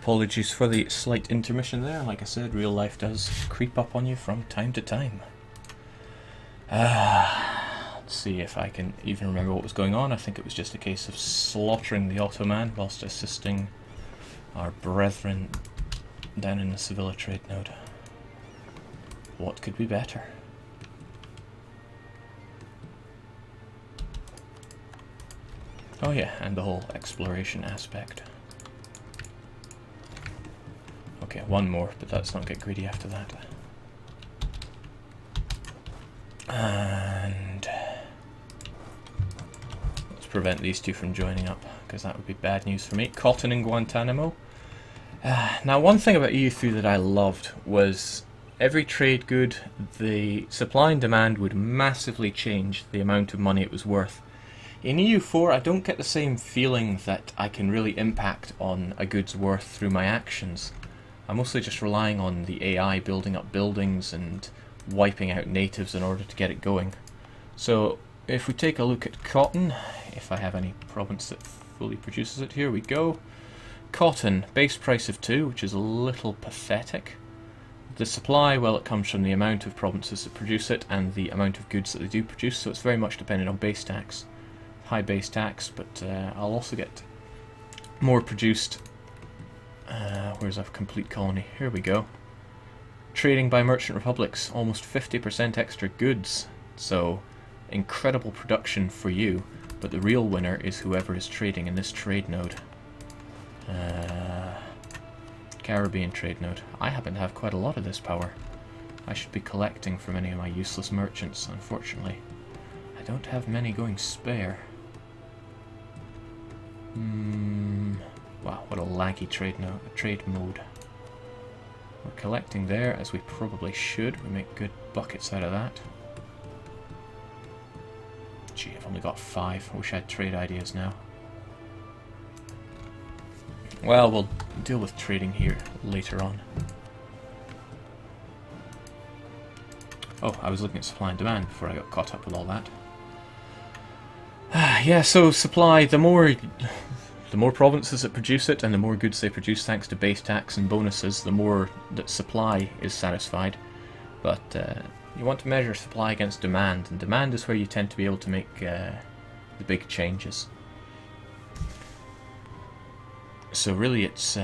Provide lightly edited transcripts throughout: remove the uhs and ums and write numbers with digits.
Apologies for the slight intermission there. Like I said, real life does creep up on you from time to time. Let's see if I can even remember what was going on. I think it was just a case of slaughtering the Ottoman whilst assisting our brethren down in the Sevilla trade node. What could be better? Oh yeah, and the whole exploration aspect. Okay, one more, but let's not get greedy after that. And let's prevent these two from joining up, because that would be bad news for me. Cotton in Guantanamo. Now, one thing about EU3 that I loved was every trade good, the supply and demand would massively change the amount of money it was worth. In EU4, I don't get the same feeling that I can really impact on a good's worth through my actions. I'm mostly just relying on the AI building up buildings and wiping out natives in order to get it going. So if we take a look at cotton, if I have any province that fully produces it, here we go. Cotton, base price of 2, which is a little pathetic. The supply, well, it comes from the amount of provinces that produce it and the amount of goods that they do produce, so it's very much dependent on base tax. High base tax, but I'll also get more produced. Where's our complete colony? Here we go. Trading by merchant republics, almost 50% extra goods. So, incredible production for you, but the real winner is whoever is trading in this trade node. Caribbean trade node. I happen to have quite a lot of this power. I should be collecting from any of my useless merchants, unfortunately. I don't have many going spare. Wow, what a laggy trade mode. We're collecting there, as we probably should. We make good buckets out of that. Gee, I've only got 5. I wish I had trade ideas now. Well, we'll deal with trading here later on. Oh, I was looking at supply and demand before I got caught up with all that. Yeah, so supply, the more provinces that produce it and the more goods they produce thanks to base tax and bonuses, the more that supply is satisfied. But you want to measure supply against demand, and demand is where you tend to be able to make the big changes. So really it's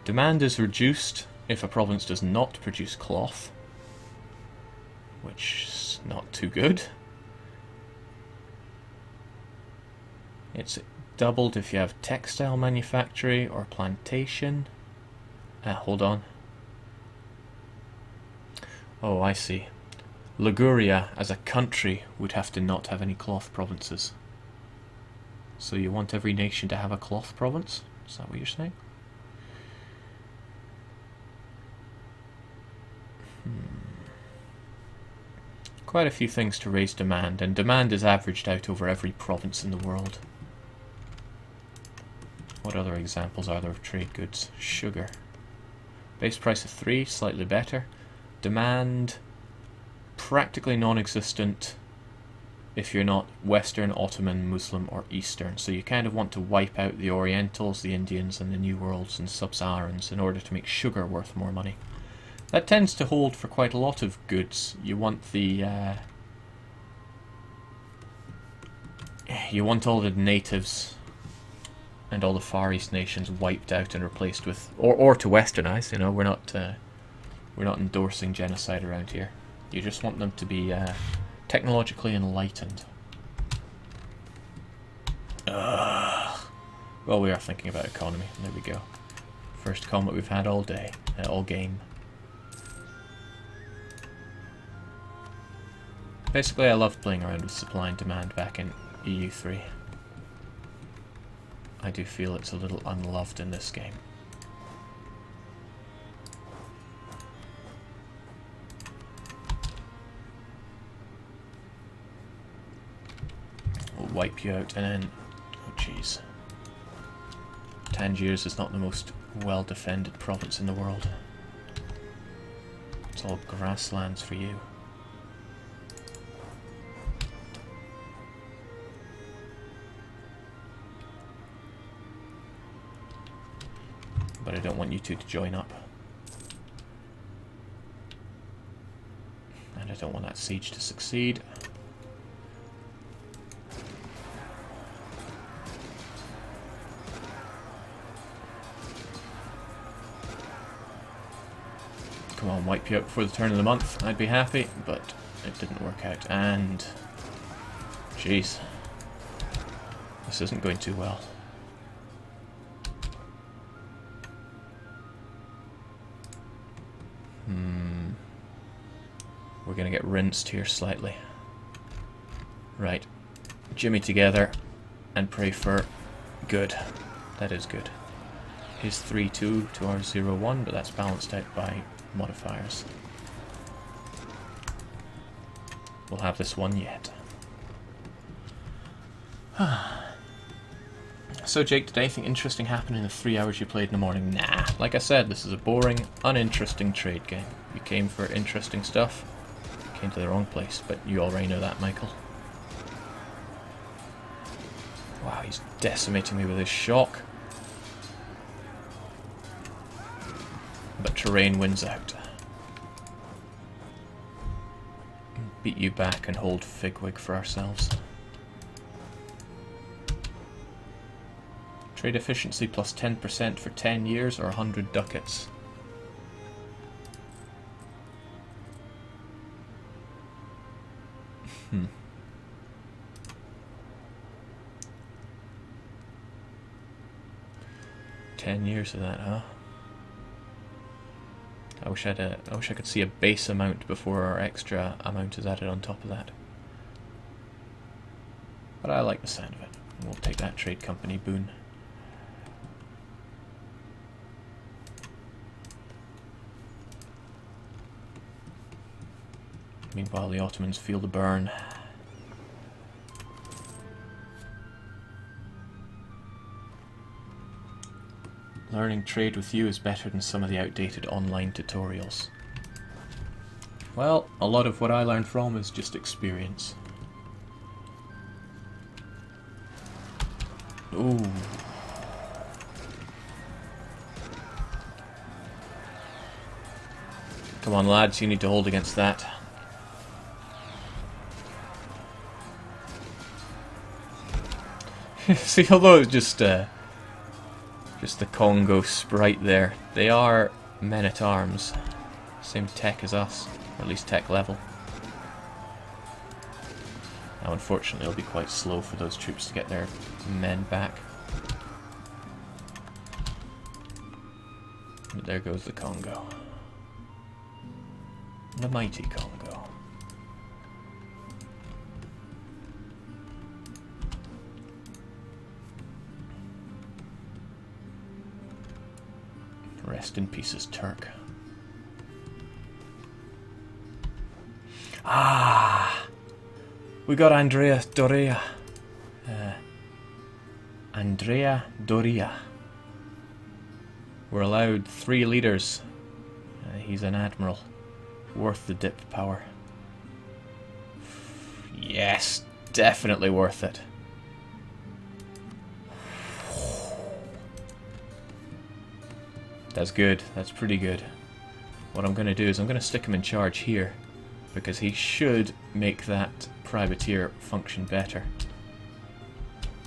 demand is reduced if a province does not produce cloth, which is not too good. It's doubled if you have textile manufactory or plantation. Hold on. Oh, I see. Liguria as a country would have to not have any cloth provinces. So you want every nation to have a cloth province? Is that what you're saying? Quite a few things to raise demand, and demand is averaged out over every province in the world. What other examples are there of trade goods? Sugar. Base price of 3, slightly better. Demand, practically non-existent if you're not Western, Ottoman, Muslim or Eastern. So you kind of want to wipe out the Orientals, the Indians and the New Worlds and Sub-Saharans in order to make sugar worth more money. That tends to hold for quite a lot of goods. You want the you want all the natives and all the Far East nations wiped out and replaced with, or to westernize. You know, we're not endorsing genocide around here. You just want them to be technologically enlightened. Well, we are thinking about economy. There we go. First comment we've had all day, all game. Basically, I loved playing around with supply and demand back in EU3. I do feel it's a little unloved in this game. We'll wipe you out and then... oh jeez. Tangiers is not the most well-defended province in the world. It's all grasslands for you. don't want you two to join up. And I don't want that siege to succeed. Come on, wipe you out before the turn of the month. I'd be happy, but it didn't work out. And... jeez. This isn't going too well. We're going to get rinsed here slightly. Right. Jimmy together and pray for good. That is good. His 3-2 to our 0-1, but that's balanced out by modifiers. We'll have this one yet. So Jake, did anything interesting happen in the 3 hours you played in the morning? Nah. Like I said, this is a boring, uninteresting trade game. You came for interesting stuff. Came to the wrong place, but you already know that, Michael. Wow, he's decimating me with his shock. But terrain wins out. Beat you back and hold Figwig for ourselves. Trade efficiency plus 10% for 10 years or 100 ducats. Hmm. $10 of that, huh? I wish I could see a base amount before our extra amount is added on top of that. But I like the sound of it. We'll take that trade company boon. Meanwhile, the Ottomans feel the burn. Learning trade with you is better than some of the outdated online tutorials. Well, a lot of what I learned from is just experience. Ooh. Come on, lads, you need to hold against that. See, although it's just the Congo sprite there, they are men-at-arms. Same tech as us, or at least tech level. Now, unfortunately, it'll be quite slow for those troops to get their men back. But there goes the Congo. The mighty Congo. Rest in pieces, Turk. Ah! We got Andrea Doria. Andrea Doria. We're allowed 3 leaders. He's an admiral. Worth the dip power. Yes, definitely worth it. That's good. That's pretty good. What I'm going to do is I'm going to stick him in charge here, because he should make that privateer function better.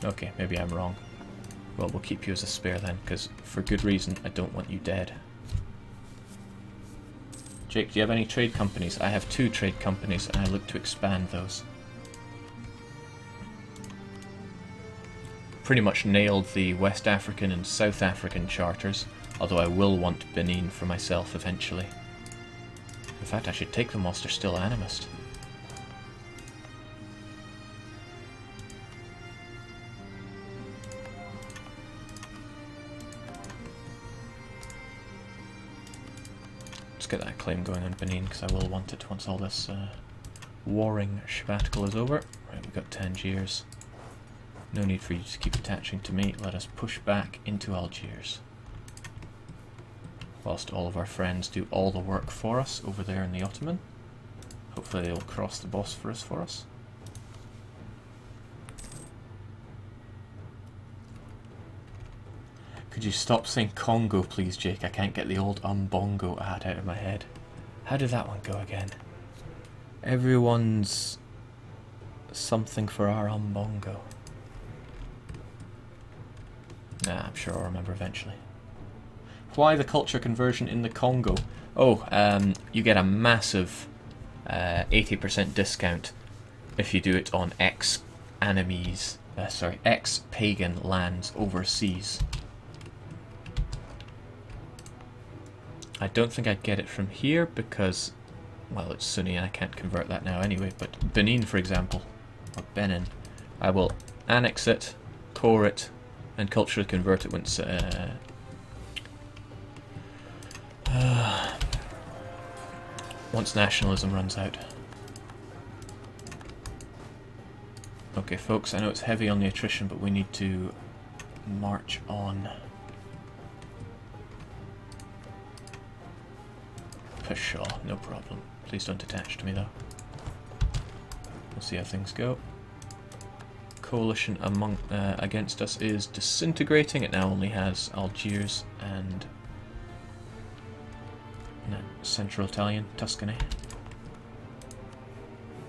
Okay, maybe I'm wrong. Well, we'll keep you as a spare then, because for good reason I don't want you dead. Jake, do you have any trade companies? I have 2 trade companies and I look to expand those. Pretty much nailed the West African and South African charters, although I will want Benin for myself eventually. In fact, I should take them whilst they're still animist. Let's get that claim going on Benin, because I will want it once all this warring Geopolitical is over. Right, we've got Tangiers. No need for you to keep attaching to me. Let us push back into Algiers. Whilst all of our friends do all the work for us over there in the Ottoman. Hopefully they'll cross the Bosphorus for us. Could you stop saying Congo, please, Jake? I can't get the old Bongo ad out of my head. How did that one go again? Everyone's something for our Bongo. Nah, I'm sure I'll remember eventually. Why the culture conversion in the Congo? Oh, you get a massive 80% discount if you do it on ex-pagan lands overseas. I don't think I'd get it from here because, well, it's Sunni and I can't convert that now anyway, but Benin, for example, or Benin, I will annex it, core it, and culturally convert it once nationalism runs out. Okay, folks, I know it's heavy on the attrition, but we need to march on. Pshaw, no problem. Please don't attach to me, though. We'll see how things go. Coalition against us is disintegrating. It now only has Algiers and Central Italian, Tuscany.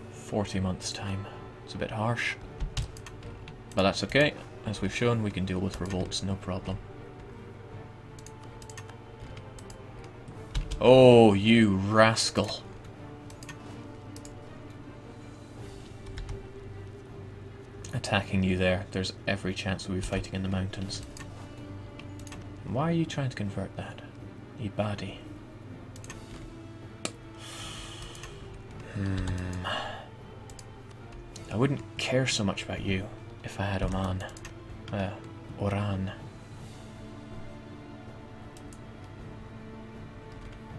40 months' time. It's a bit harsh, but that's okay. As we've shown, we can deal with revolts, no problem. Oh, you rascal. Attacking you there. There's every chance we'll be fighting in the mountains. Why are you trying to convert that? Ibadi. I wouldn't care so much about you if I had Oman. Oran.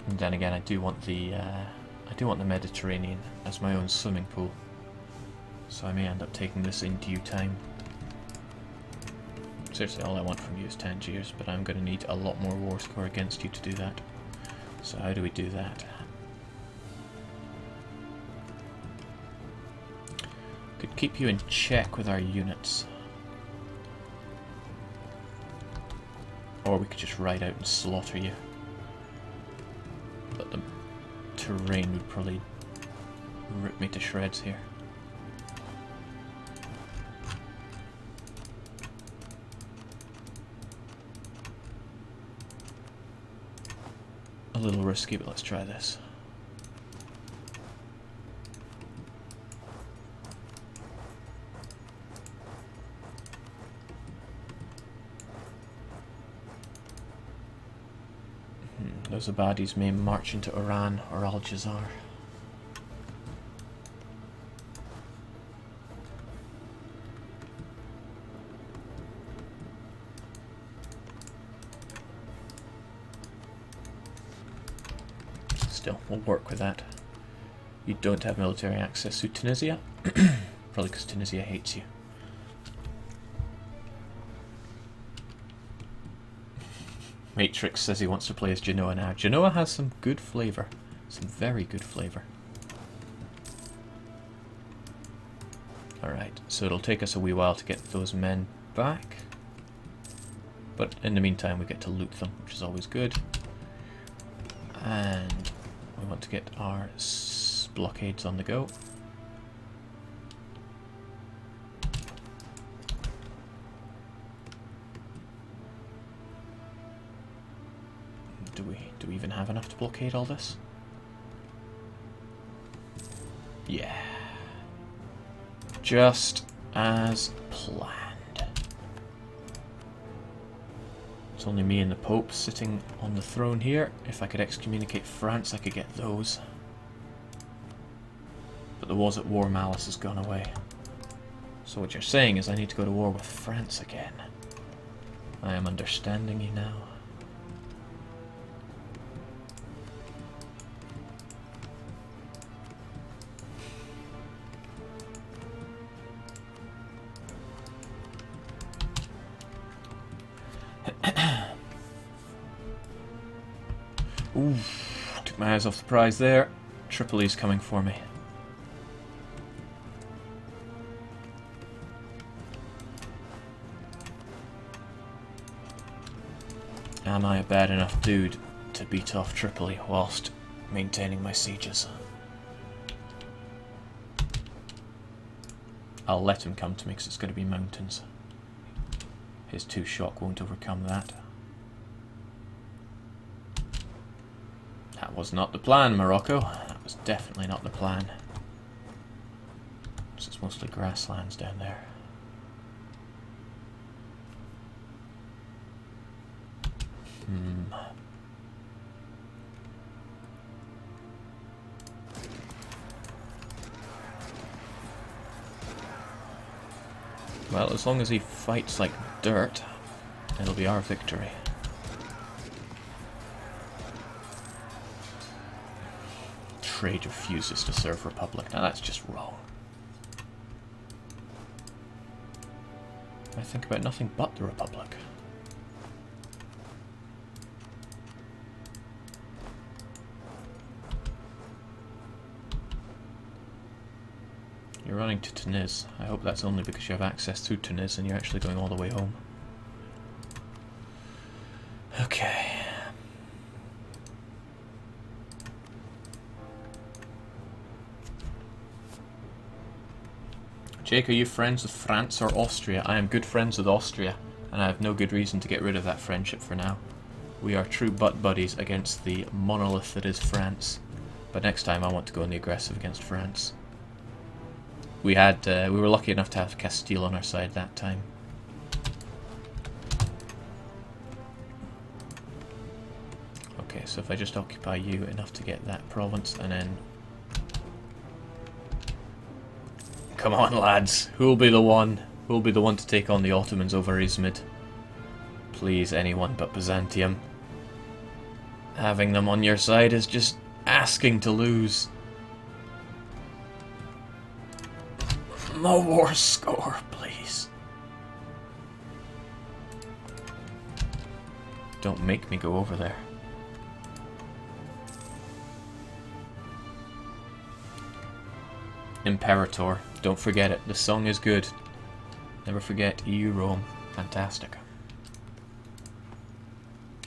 And then again, I do want the Mediterranean as my own swimming pool. So I may end up taking this in due time. Seriously, all I want from you is Tangiers, but I'm going to need a lot more war score against you to do that. So how do we do that? Could keep you in check with our units. Or we could just ride out and slaughter you. But the terrain would probably rip me to shreds here. A little risky, but let's try this. Those Abadis may march into Iran or Al-Jazar. Still, we'll work with that. You don't have military access to Tunisia. Probably because Tunisia hates you. Matrix says he wants to play as Genoa now. Genoa has some good flavour. Some very good flavour. Alright, so it'll take us a wee while to get those men back. But in the meantime we get to loot them, which is always good. And we want to get our blockades on the go. Do we even have enough to blockade all this? Yeah. Just as planned. It's only me and the Pope sitting on the throne here. If I could excommunicate France, I could get those. But the Was at War malice has gone away. So what you're saying is I need to go to war with France again. I am understanding you now. Ooh, took my eyes off the prize there. Tripoli's coming for me. Am I a bad enough dude to beat off Tripoli whilst maintaining my sieges? I'll let him come to me because it's going to be mountains. His 2 shock won't overcome that. That was not the plan, Morocco. That was definitely not the plan. It's mostly grasslands down there. Well, as long as he fights like dirt, it'll be our victory. Trade refuses to serve Republic. Now that's just wrong. I think about nothing but the Republic. You're running to Tunis. I hope that's only because you have access to Tunis and you're actually going all the way home. Okay. Jake, are you friends with France or Austria? I am good friends with Austria, and I have no good reason to get rid of that friendship for now. We are true butt buddies against the monolith that is France. But next time I want to go on the aggressive against France. We were lucky enough to have Castile on our side that time. Okay, so if I just occupy you enough to get that province, and then... Come on, lads. Who'll be the one? Who'll be the one to take on the Ottomans over Izmit? Please, anyone but Byzantium. Having them on your side is just asking to lose. More score, please. Don't make me go over there. Imperator. Don't forget it. The song is good. Never forget EU Rome. Fantastic.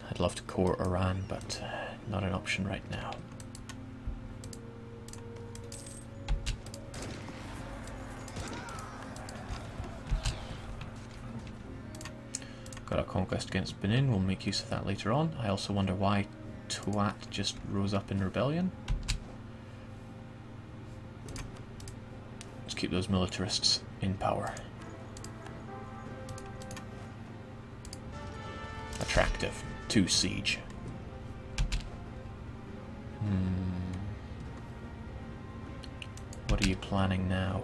I'd love to core Iran, but not an option right now. Got a conquest against Benin. We'll make use of that later on. I also wonder why Tuat just rose up in rebellion. Keep those militarists in power. Attractive. 2 siege. What are you planning now?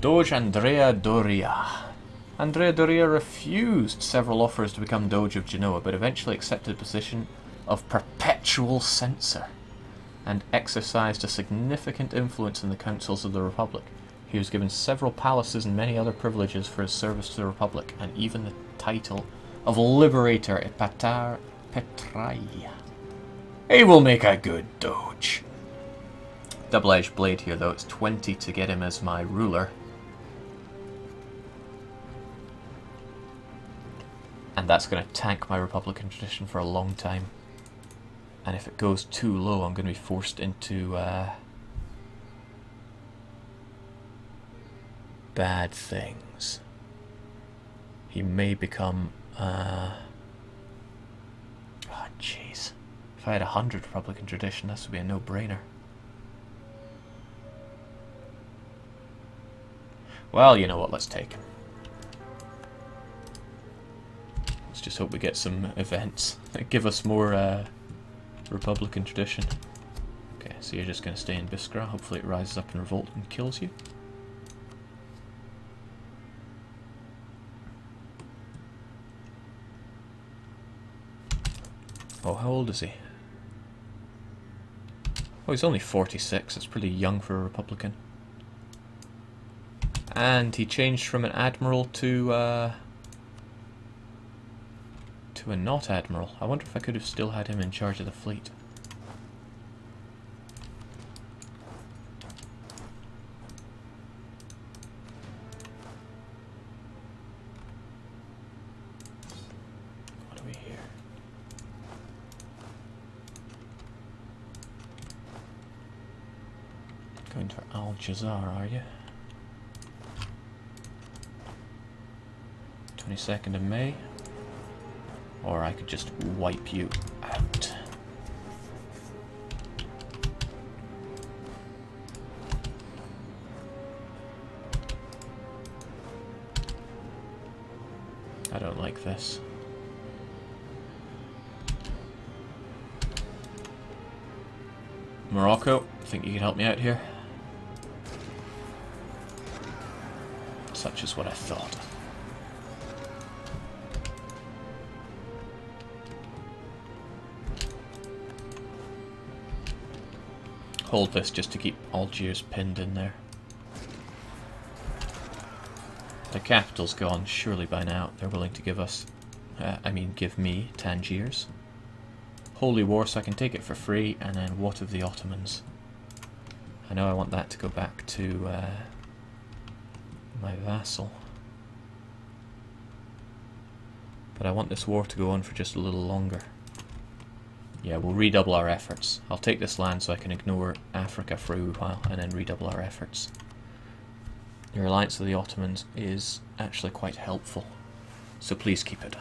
Doge Andrea Doria. Andrea Doria refused several offers to become Doge of Genoa, but eventually accepted the position of perpetual censor and exercised a significant influence in the councils of the Republic. He was given several palaces and many other privileges for his service to the Republic, and even the title of Liberator Epatar Petraia. He will make a good Doge. Double-edged blade here though, it's 20 to get him as my ruler. And that's going to tank my Republican tradition for a long time. And if it goes too low, I'm going to be forced into bad things. He may become... oh, jeez. If I had 100 Republican tradition, this would be a no-brainer. Well, you know what, let's take him. Let's just hope we get some events that give us more Republican tradition. Okay, so you're just going to stay in Biskra. Hopefully it rises up in revolt and kills you. Oh, how old is he? Oh, he's only 46. It's pretty young for a Republican. And he changed from an admiral to a not admiral. I wonder if I could have still had him in charge of the fleet. Going for Al-Jazar, are you? 22nd of May. Or I could just wipe you out. I don't like this. Morocco, think you can help me out here? Such is what I thought. Hold this just to keep Algiers pinned in there. The capital's gone, surely by now they're willing to give us, give me Tangiers. Holy War, so I can take it for free, and then what of the Ottomans? I know I want that to go back to my vassal. But I want this war to go on for just a little longer. Yeah, we'll redouble our efforts. I'll take this land so I can ignore Africa for a while, and then redouble our efforts. Your alliance with the Ottomans is actually quite helpful, so please keep it.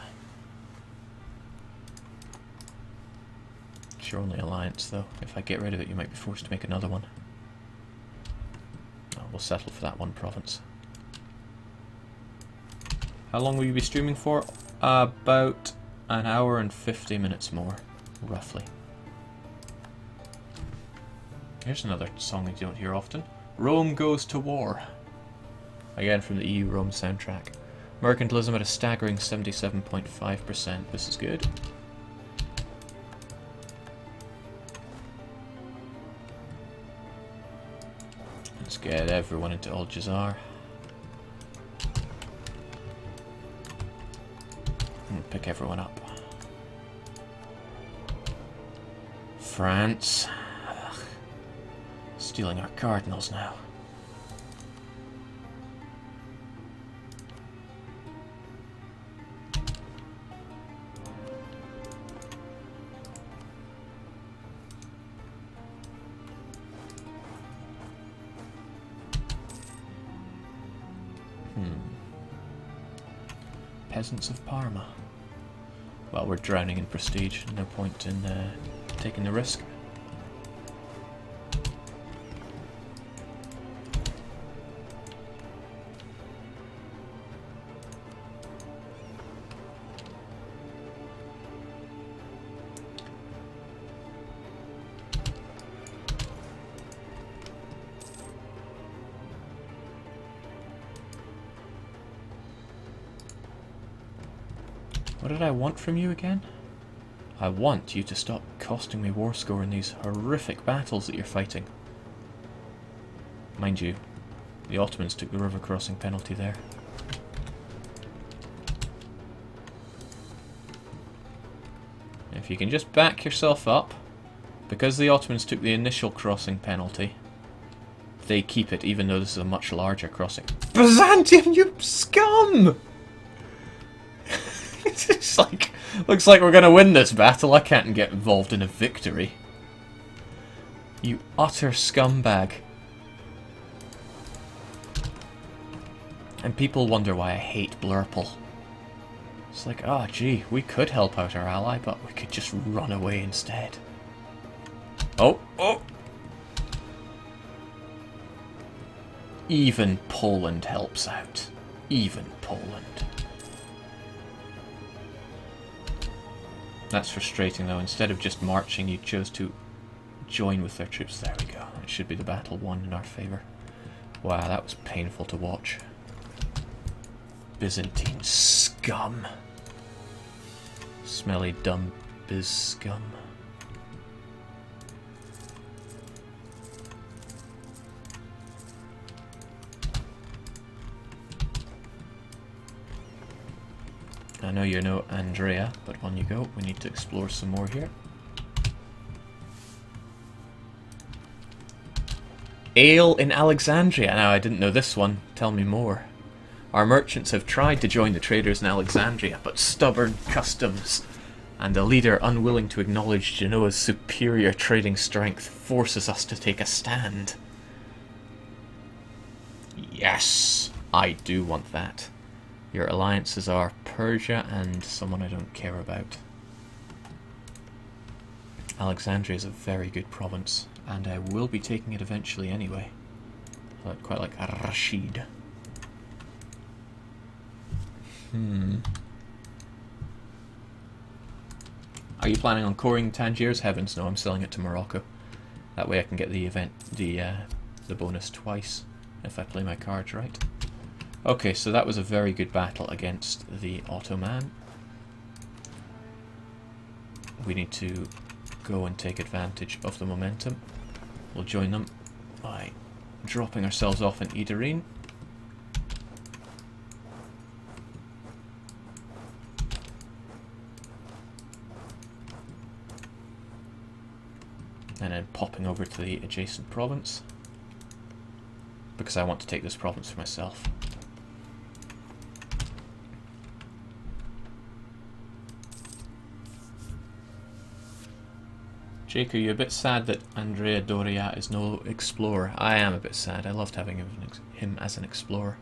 It's your only alliance, though. If I get rid of it, you might be forced to make another one. Oh, we'll settle for that one province. How long will you be streaming for? About an hour and 50 minutes more, roughly. Here's another song that you don't hear often. Rome Goes to War. Again from the EU Rome soundtrack. Mercantilism at a staggering 77.5%. This is good. Let's get everyone into Al-Jazar. And pick everyone up. France. Ugh. Stealing our cardinals now. Peasants of Parma. Well, we're drowning in prestige. No point in taking the risk. What did I want from you again? I want you to stop costing me war score in these horrific battles that you're fighting. Mind you, the Ottomans took the river crossing penalty there. If you can just back yourself up, because the Ottomans took the initial crossing penalty, they keep it even though this is a much larger crossing. Byzantium, you scum! It's like, looks like we're going to win this battle. I can't get involved in a victory. You utter scumbag. And people wonder why I hate Blurple. It's like, oh gee, we could help out our ally, but we could just run away instead. Oh, oh! Even Poland helps out. Even Poland. That's frustrating though. Instead of just marching, you chose to join with their troops. There we go. It should be the battle won in our favour. Wow, that was painful to watch. Byzantine scum. Smelly, dumb biz scum. I know you know Andrea, but on you go. We need to explore some more here. Ale in Alexandria. Now, I didn't know this one. Tell me more. Our merchants have tried to join the traders in Alexandria, but stubborn customs and a leader unwilling to acknowledge Genoa's superior trading strength forces us to take a stand. Yes! I do want that. Your alliances are Persia and someone I don't care about. Alexandria is a very good province, and I will be taking it eventually anyway. I quite like Rashid. Are you planning on coring Tangiers? Heavens no, I'm selling it to Morocco. That way I can get the bonus twice if I play my cards right. Okay, so that was a very good battle against the Ottoman. We need to go and take advantage of the momentum. We'll join them by dropping ourselves off in Idarine. And then popping over to the adjacent province, because I want to take this province for myself. Jake, are you a bit sad that Andrea Doria is no explorer? I am a bit sad. I loved having him as an explorer.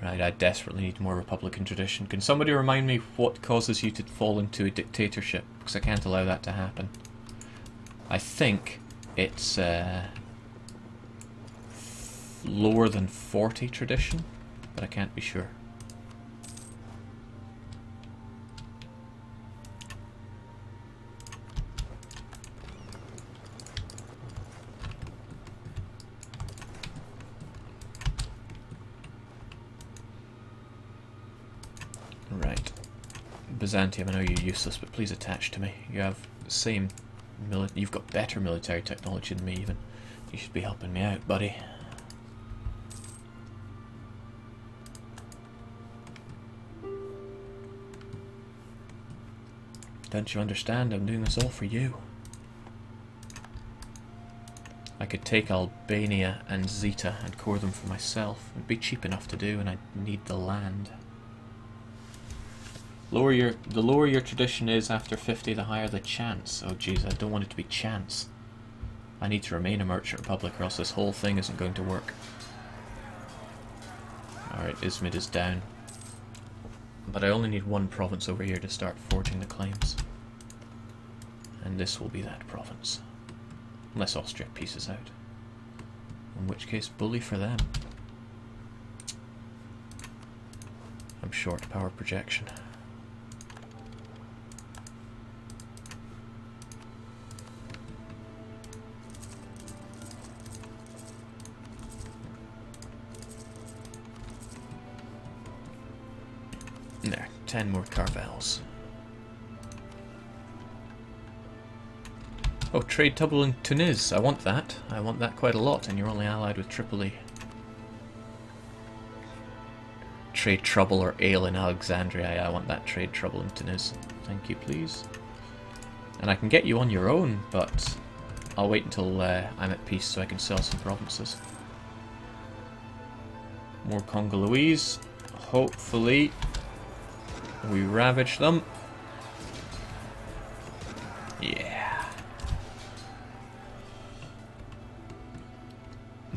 Right, I desperately need more Republican tradition. Can somebody remind me what causes you to fall into a dictatorship? Because I can't allow that to happen. I think it's lower than 40 tradition, but I can't be sure. Right. Byzantium, I know you're useless, but please attach to me. You have the same you've got better military technology than me even. You should be helping me out, buddy. Don't you understand? I'm doing this all for you. I could take Albania and Zeta and core them for myself. It'd be cheap enough to do, and I'd need the land. The lower your tradition is after 50, the higher the chance. Oh jeez, I don't want it to be chance. I need to remain a merchant republic or else this whole thing isn't going to work. Alright, Izmit is down. But I only need one province over here to start forging the claims. And this will be that province. Unless Austria pieces out. In which case, bully for them. I'm short power projection. There, 10 more Carvels. Oh, trade trouble in Tunis. I want that. I want that quite a lot, and you're only allied with Tripoli. Trade trouble or ale in Alexandria. I want that trade trouble in Tunis. Thank you, please. And I can get you on your own, but I'll wait until I'm at peace so I can sell some provinces. More Congolese. Hopefully we ravage them. Yeah.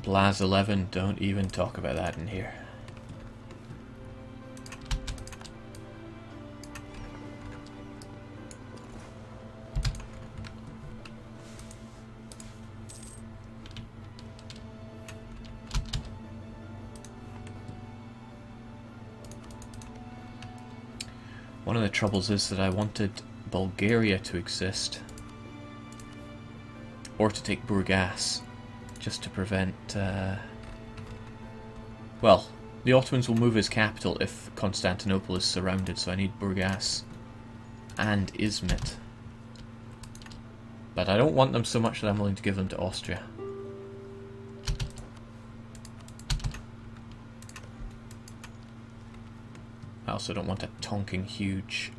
Blaz 11, don't even talk about that in here. One of the troubles is that I wanted Bulgaria to exist, or to take Burgas, just to prevent... well, the Ottomans will move his capital if Constantinople is surrounded, so I need Burgas and Izmit. But I don't want them so much that I'm willing to give them to Austria. I also don't want a tonking huge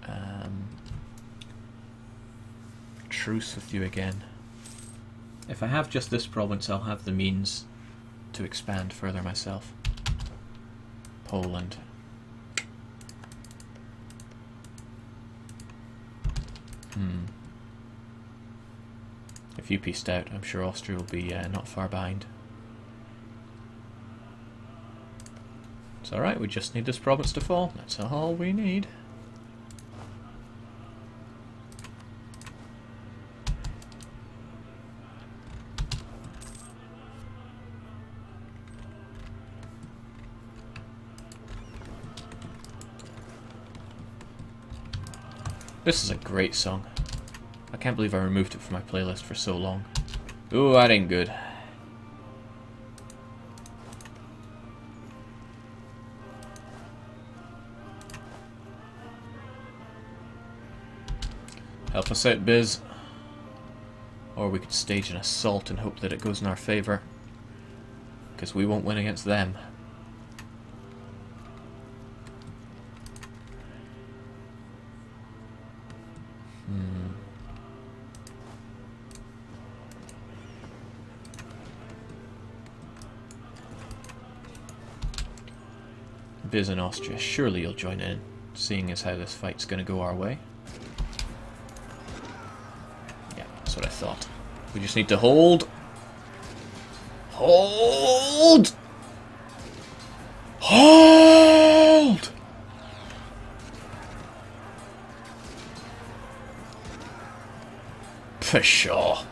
truce with you again. If I have just this province, I'll have the means to expand further myself. Poland. If you pieced out, I'm sure Austria will be not far behind. It's alright, we just need this province to fall. That's all we need. This is a great song. I can't believe I removed it from my playlist for so long. Ooh, that ain't good. Help us out, Biz. Or we could stage an assault and hope that it goes in our favour. Because we won't win against them. Biz in Austria, surely you'll join in, seeing as how this fight's going to go our way. Yeah, that's what I thought. We just need to hold. Hold! Hold! Pshaw.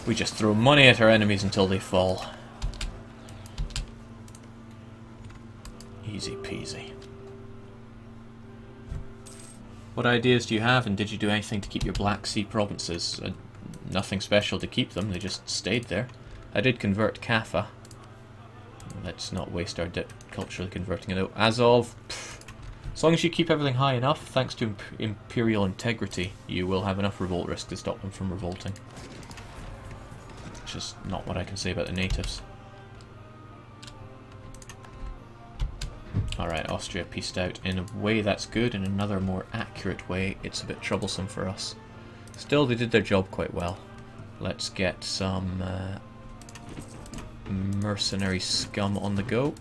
We just throw money at our enemies until they fall. Easy peasy. What ideas do you have, and did you do anything to keep your Black Sea provinces? Nothing special to keep them, they just stayed there. I did convert Kaffa. Let's not waste our dip culturally converting it out. Azov, as long as you keep everything high enough, thanks to imperial integrity, you will have enough revolt risk to stop them from revolting. Which is not what I can say about the natives. Alright, Austria pieced out. In a way that's good, in another more accurate way it's a bit troublesome for us. Still, they did their job quite well. Let's get some mercenary scum on the go.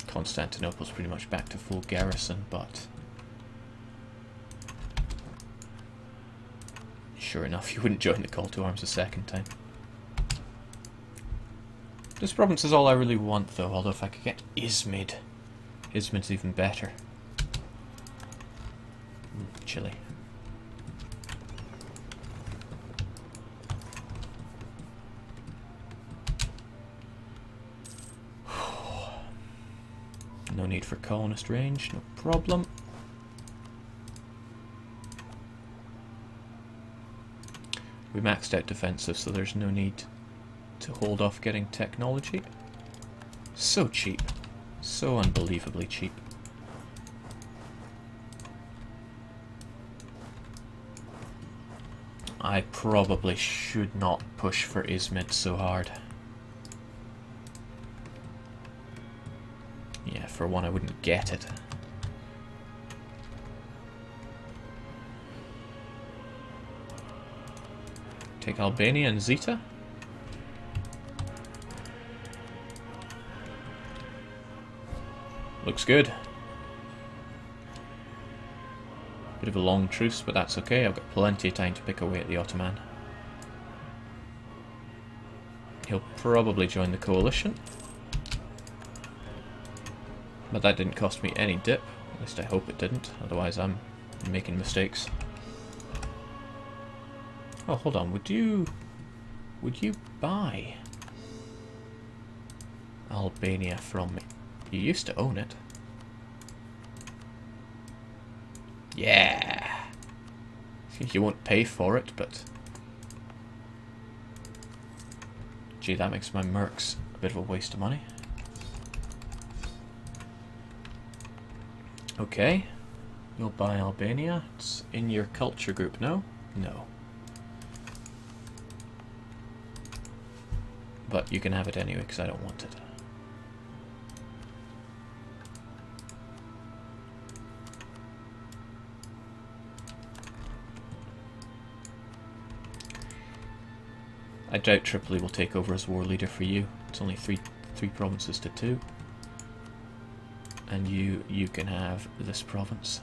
Constantinople's pretty much back to full garrison, but sure enough, you wouldn't join the call to arms a second time. This province is all I really want, though, although if I could get Izmid. Izmid's even better. Chile. No need for colonist range, no problem. We maxed out defensive, so there's no need to hold off getting technology. So cheap. So unbelievably cheap. I probably should not push for Izmid so hard. Yeah, for one, I wouldn't get it. Take Albania and Zeta. Looks good. Bit of a long truce, but that's okay. I've got plenty of time to pick away at the Ottoman. He'll probably join the coalition. But that didn't cost me any dip. At least I hope it didn't. Otherwise I'm making mistakes. Oh, hold on. Would you buy Albania from me? You used to own it. Yeah. You won't pay for it, but gee, that makes my mercs a bit of a waste of money. Okay. You'll buy Albania. It's in your culture group, no? No. But you can have it anyway, because I don't want it. I doubt Tripoli will take over as war leader for you. It's only three provinces to 2. And you can have this province.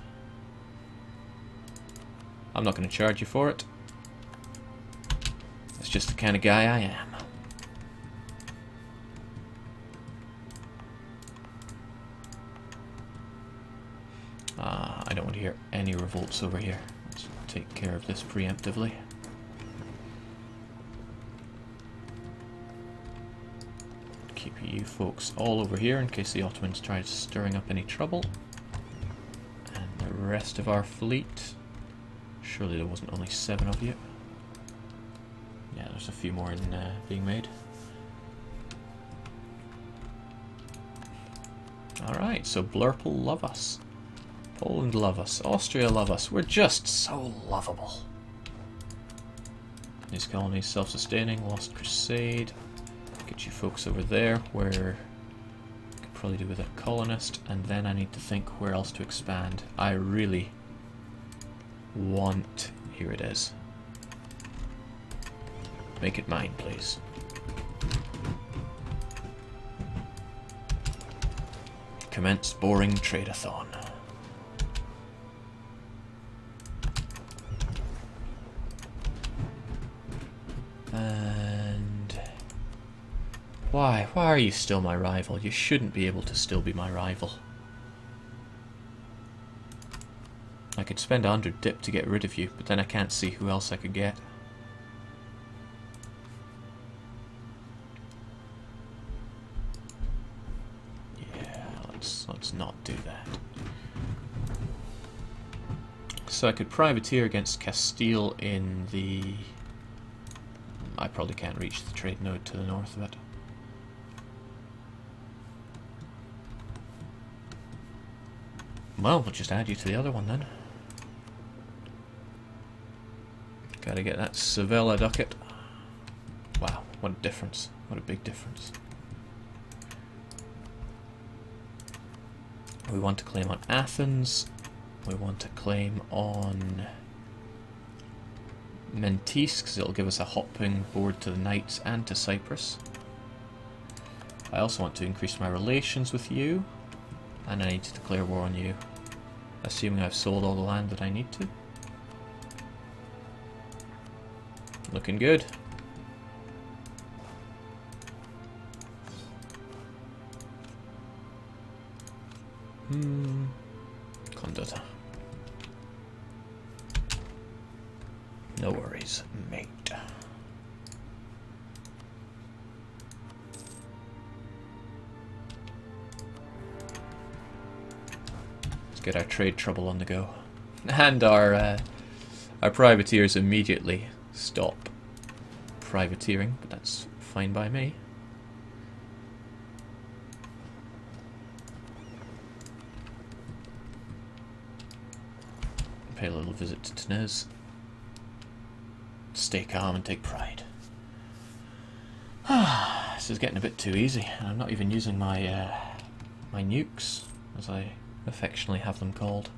I'm not going to charge you for it. That's just the kind of guy I am. I don't want to hear any revolts over here. Let's take care of this preemptively. Keep you folks all over here in case the Ottomans try stirring up any trouble. And the rest of our fleet. Surely there wasn't only 7 of you. Yeah, there's a few more in being made. Alright, so Blurple love us. Poland love us. Austria love us. We're just so lovable. These colonies self-sustaining. Lost Crusade. Get you folks over there where I could probably do with a colonist. And then I need to think where else to expand. I really want... Here it is. Make it mine, please. Commence boring trade-a-thon. And... Why? Why are you still my rival? You shouldn't be able to still be my rival. I could spend 100 dip to get rid of you, but then I can't see who else I could get. Yeah, let's not do that. So I could privateer against Castile in the... I probably can't reach the trade node to the north of it. Well, we'll just add you to the other one then. Gotta get that Sevilla ducat. Wow, what a difference. What a big difference. We want to claim on Athens. We want to claim on Menteith, because it'll give us a hopping board to the Knights and to Cyprus. I also want to increase my relations with you. And I need to declare war on you. Assuming I've sold all the land that I need to. Looking good. Conductor. No worries, mate. Let's get our trade trouble on the go. And our privateers immediately stop privateering, but that's fine by me. Pay a little visit to Tunez. Stay calm and take pride. This is getting a bit too easy. I'm not even using my my nukes, as I affectionately have them called.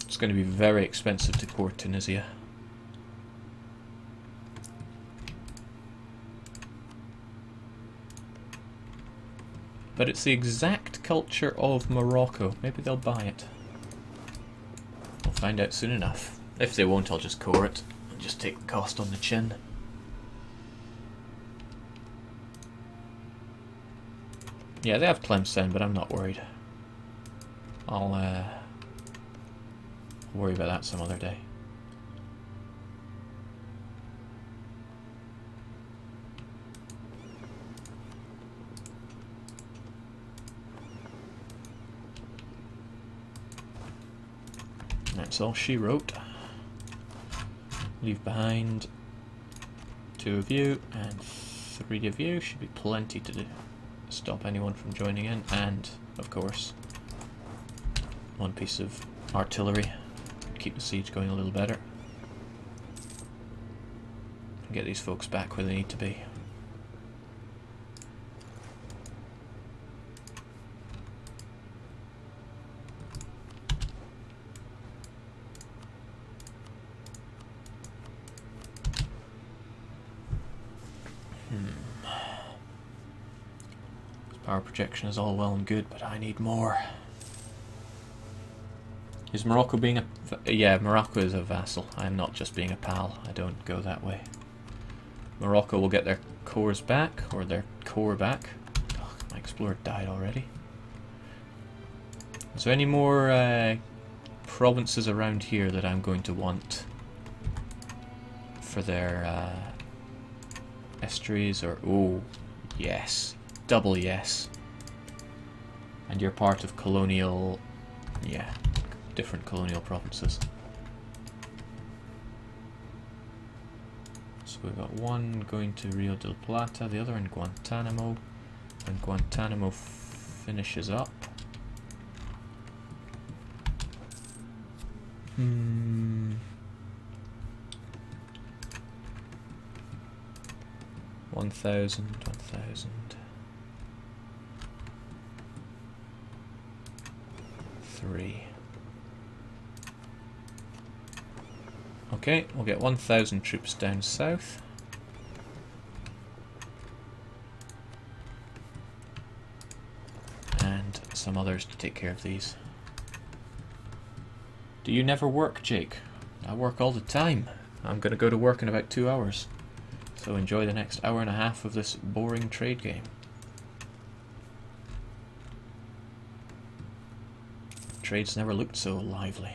It's going to be very expensive to core Tunisia. But it's the exact culture of Morocco. Maybe they'll buy it. We'll find out soon enough. If they won't, I'll just core it and just take the cost on the chin. Yeah, they have Tlemcen, but I'm not worried. I'll worry about that some other day. That's all she wrote. Leave behind 2 of you and 3 of you. Should be plenty to do. Stop anyone from joining in, and of course 1 piece of artillery. Keep the siege going a little better. And get these folks back where they need to be. Power projection is all well and good, but I need more. Is Morocco being a... Yeah, Morocco is a vassal. I'm not just being a pal. I don't go that way. Morocco will get their cores back, or their core back. Oh, my explorer died already. Is there any more provinces around here that I'm going to want for their estuaries? Or... Oh, yes. Double yes. And you're part of colonial... Yeah, different colonial provinces. So we've got one going to Rio de la Plata, the other in Guantanamo, and Guantanamo finishes up. 1,000, 1,000. 3. Okay, we'll get 1,000 troops down south. And some others to take care of these. Do you never work, Jake? I work all the time. I'm going to go to work in about 2 hours. So enjoy the next hour and a half of this boring trade game. Trades never looked so lively.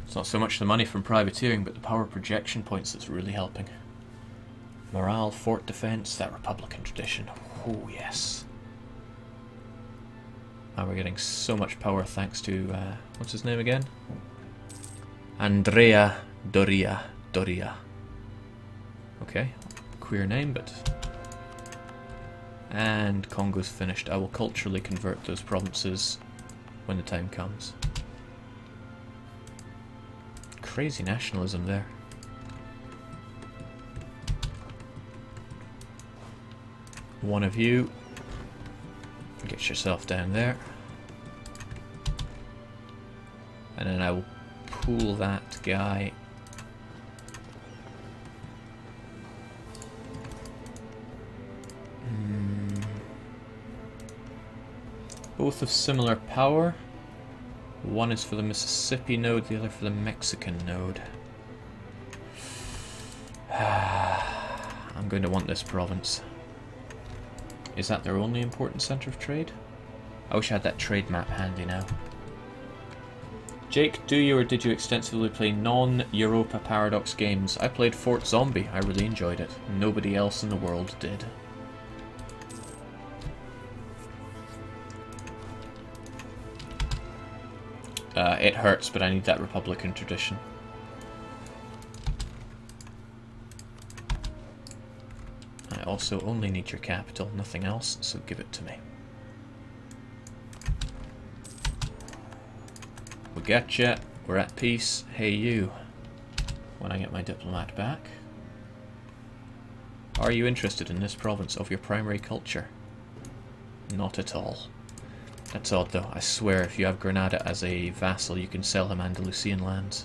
It's not so much the money from privateering, but the power projection points that's really helping. Morale, fort defense, that Republican tradition. Oh yes. And we're getting so much power thanks to, what's his name again? Andrea Doria. Okay, queer name, but... And Congo's finished. I will culturally convert those provinces when the time comes. Crazy nationalism there. One of you, get yourself down there. And then I will pull that guy. Both of similar power. One is for the Mississippi node, the other for the Mexican node. I'm going to want this province. Is that their only important centre of trade? I wish I had that trade map handy now. Jake, do you or did you extensively play non-Europa Paradox games? I played Fort Zombie. I really enjoyed it. Nobody else in the world did. It hurts, but I need that Republican tradition. I also only need your capital, nothing else, so give it to me. We getcha, we're at peace, hey you. When I get my diplomat back. Are you interested in this province of your primary culture? Not at all. That's odd though. I swear if you have Granada as a vassal you can sell him Andalusian lands.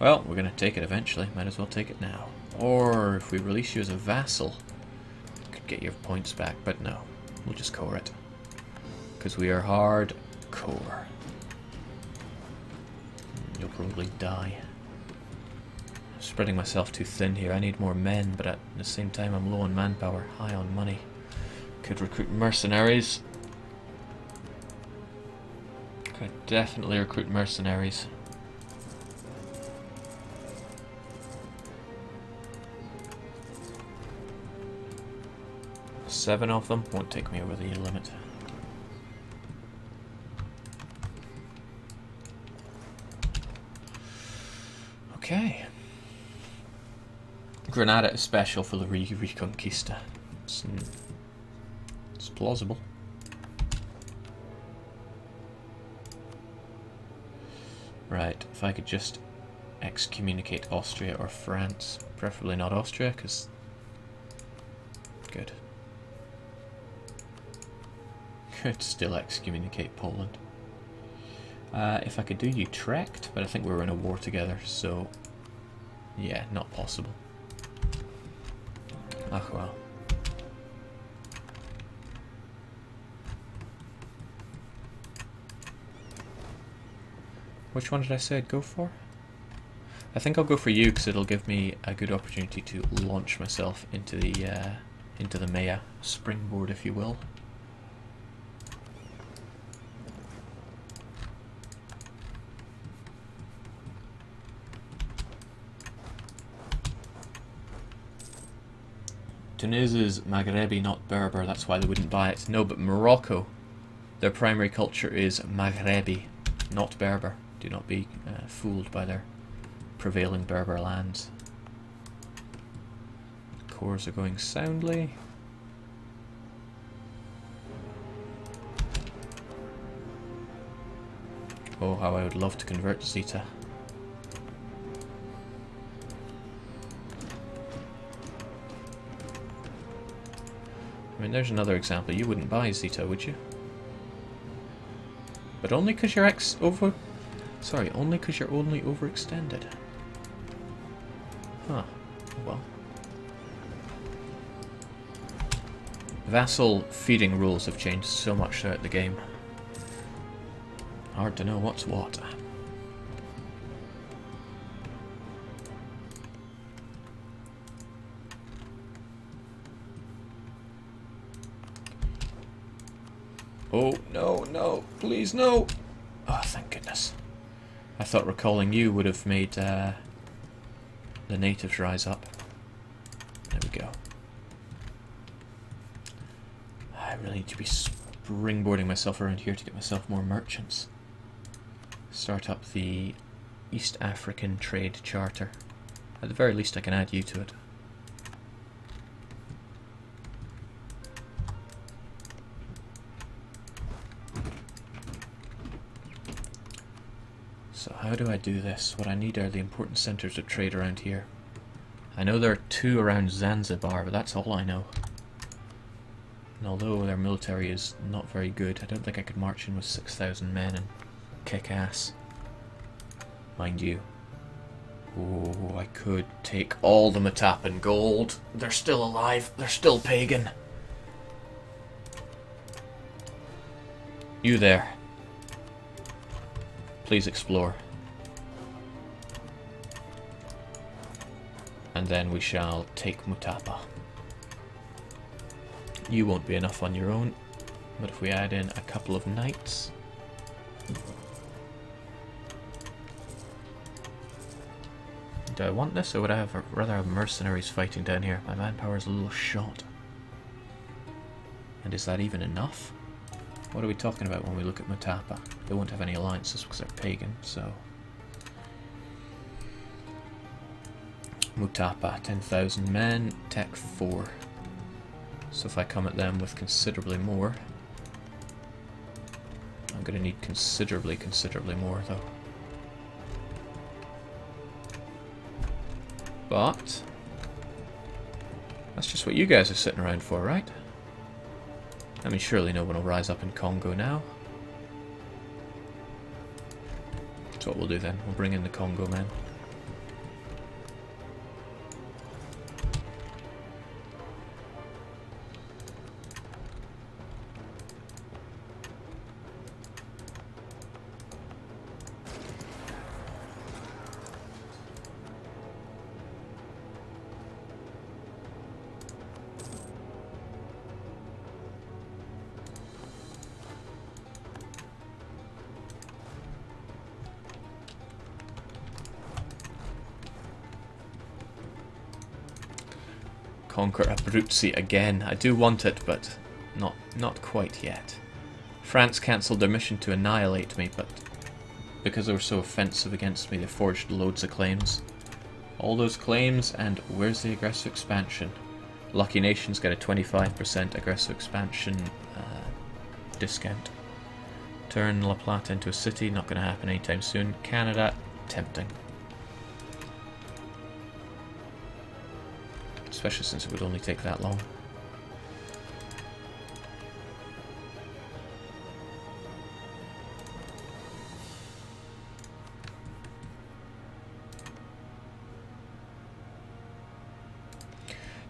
Well, we're going to take it eventually. Might as well take it now. Or if we release you as a vassal, we could get your points back. But no, we'll just core it. Because we are hardcore. You'll probably die. I'm spreading myself too thin here. I need more men, but at the same time I'm low on manpower, high on money. Could recruit mercenaries. Could definitely recruit mercenaries. 7 of them won't take me over the limit. Okay. Granada is special for the Reconquista. It's plausible. Right, if I could just excommunicate Austria or France. Preferably not Austria, because... Good. Could still excommunicate Poland. If I could do Utrecht, but I think we were in a war together, so... Yeah, not possible. Ah, well. Which one did I say I'd go for? I think I'll go for you because it'll give me a good opportunity to launch myself into the Maya springboard, if you will. Tunis is Maghrebi, not Berber, that's why they wouldn't buy it. No, but Morocco, their primary culture is Maghrebi, not Berber. Do not be fooled by their prevailing Berber lands. Cores are going soundly. Oh, how I would love to convert Zeta. I mean, there's another example. You wouldn't buy Zeta, would you? But only because you're only because you're only overextended. Huh. Well. Vassal feeding rules have changed so much throughout the game. Hard to know what's what. Oh, no, no, please, no! Oh, thank goodness. I thought recalling you would have made the natives rise up. There we go. I really need to be springboarding myself around here to get myself more merchants. Start up the East African Trade Charter. At the very least I can add you to it. So how do I do this? What I need are the important centres of trade around here. I know there are 2 around Zanzibar, but that's all I know. And although their military is not very good, I don't think I could march in with 6,000 men and kick ass. Mind you. Oh, I could take all the Matapan gold. They're still alive. They're still pagan. You there. Please explore. And then we shall take Mutapa. You won't be enough on your own, but if we add in a couple of knights... Do I want this, or would I rather have mercenaries fighting down here? My manpower is a little short. And is that even enough? What are we talking about when we look at Mutapa? They won't have any alliances because they're pagan, so... Mutapa, 10,000 men, tech 4. So if I come at them with considerably more... I'm going to need considerably more, though. But... that's just what you guys are sitting around for, right? I mean, surely no one will rise up in Congo now. That's what we'll do then. We'll bring in the Congo men. conquer Abruzzi again. I do want it, but not quite yet. France cancelled their mission to annihilate me, but because they were so offensive against me, they forged loads of claims. All those claims, and where's the aggressive expansion? Lucky Nations get a 25% aggressive expansion discount. Turn La Plata into a city, not going to happen anytime soon. Canada, tempting. Especially since it would only take that long.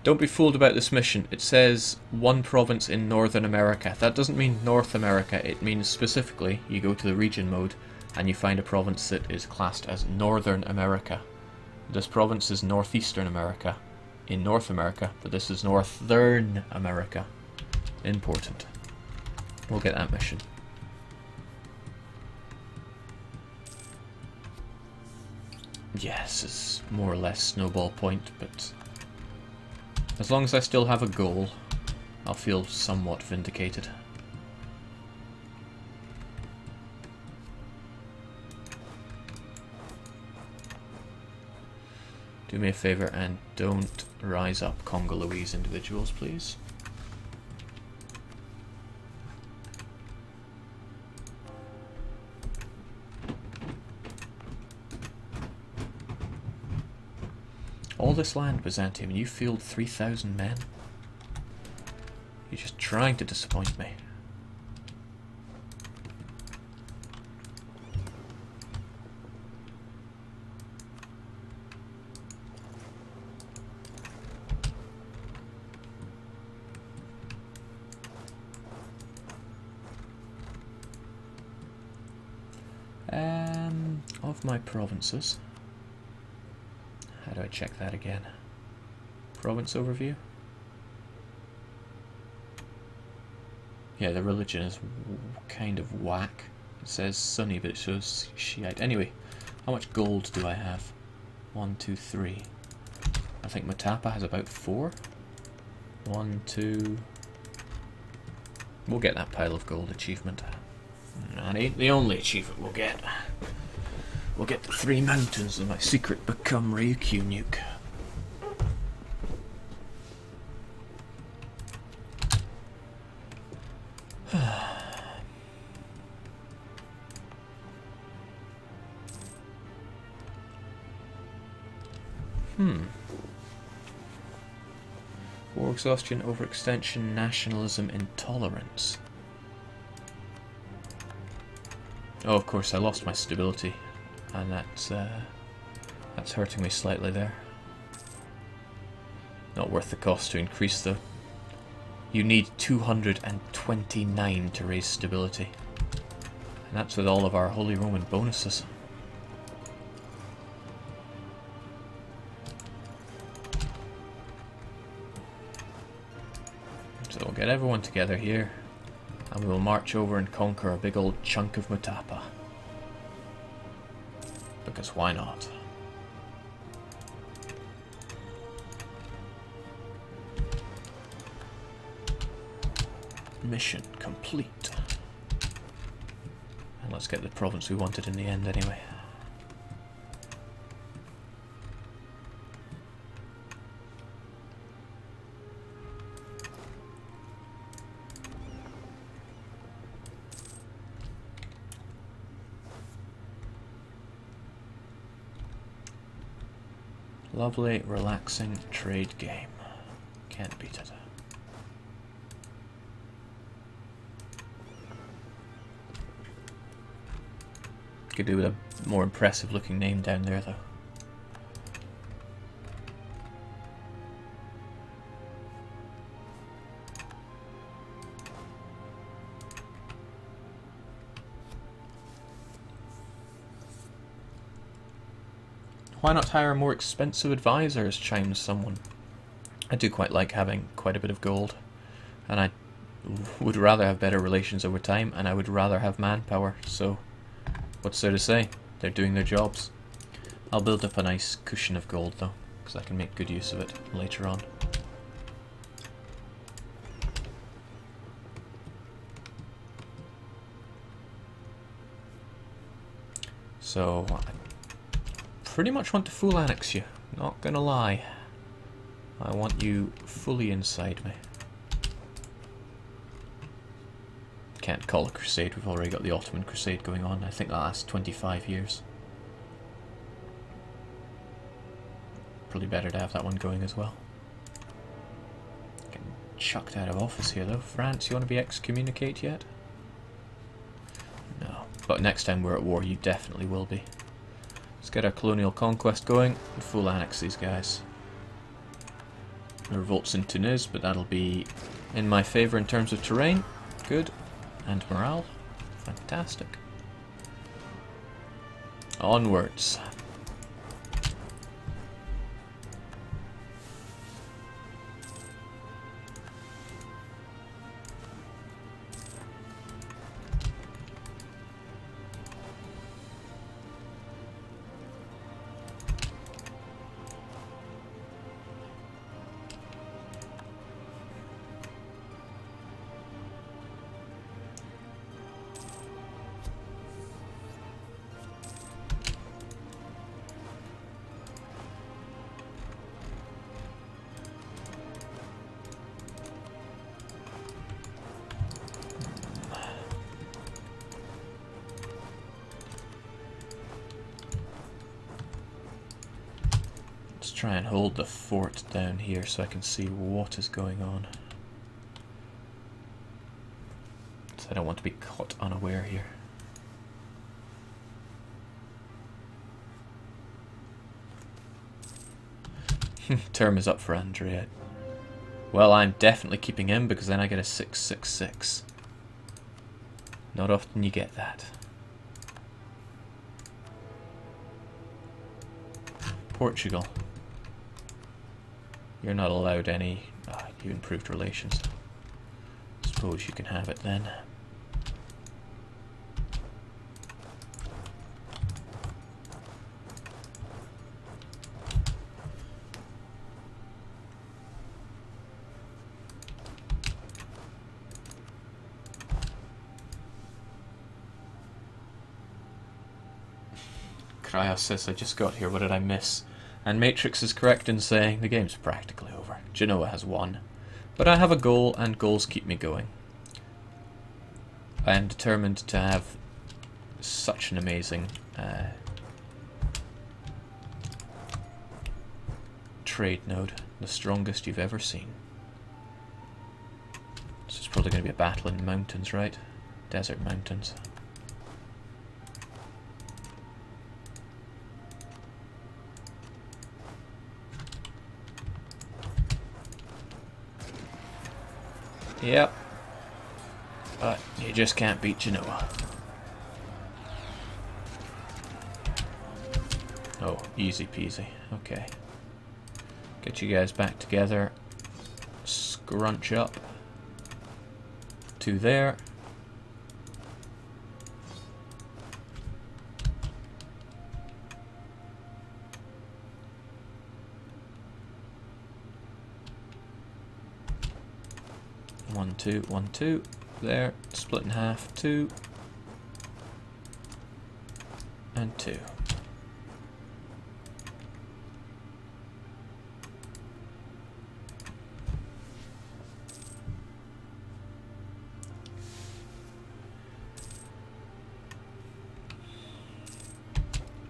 Don't be fooled about this mission. It says one province in Northern America. That doesn't mean North America. It means specifically you go to the region mode and you find a province that is classed as Northern America. This province is Northeastern America in North America, but this is Northern America. Important. We'll get that mission. Yes, it's more or less snowball point, but as long as I still have a goal, I'll feel somewhat vindicated. Do me a favour and don't rise up Congolese individuals, please. All this land, Byzantium, and you field 3,000 men? You're just trying to disappoint me. Of my provinces. How do I check that again? Province overview? Yeah, the religion is kind of whack. It says Sunni, but it shows Shiite. Anyway, how much gold do I have? 1, 2, 3. I think Matapa has about 4. 1, 2. We'll get that pile of gold achievement. That ain't the only achievement we'll get. We'll get the 3 mountains of my secret become Ryukyu nuke. War exhaustion, overextension, nationalism, intolerance. Oh, of course, I lost my stability. And that's hurting me slightly there. Not worth the cost to increase though. You need 229 to raise stability. And that's with all of our Holy Roman bonuses. So we'll get everyone together here. And we'll march over and conquer a big old chunk of Mutapa. Because why not? Mission complete. And let's get the province we wanted in the end anyway. Lovely, relaxing trade game. Can't beat it. Could do with a more impressive looking name down there though. Why not hire more expensive advisors, chimes someone. I do quite like having quite a bit of gold. And I would rather have better relations over time, and I would rather have manpower, so what's there to say? They're doing their jobs. I'll build up a nice cushion of gold though, because I can make good use of it later on. So, I pretty much want to full annex you, not gonna lie. I want you fully inside me. Can't call a crusade, we've already got the Ottoman crusade going on. I think that lasts 25 years. Probably better to have that one going as well. Getting chucked out of office here though. France, you want to be excommunicate yet? No. But next time we're at war, you definitely will be. Let's get our colonial conquest going and full annex these guys. Revolts in Tunis, but that'll be in my favour in terms of terrain. Good. And morale. Fantastic. Onwards. Try and hold the fort down here so I can see what is going on. So I don't want to be caught unaware here. Term is up for Andrea. Well, I'm definitely keeping him because then I get a 666. Not often you get that. Portugal. You're not allowed any... you improved relations. Suppose you can have it then. Cryos says, I just got here, what did I miss? And Matrix is correct in saying the game's practically over. Genoa has won. But I have a goal, and goals keep me going. I am determined to have such an amazing trade node. The strongest you've ever seen. This is probably going to be a battle in mountains, right? Desert mountains. Yep. But you just can't beat Genoa. Oh, easy peasy. Okay. Get you guys back together. Scrunch up. To there. One, two. There. Split in half. 2. And 2.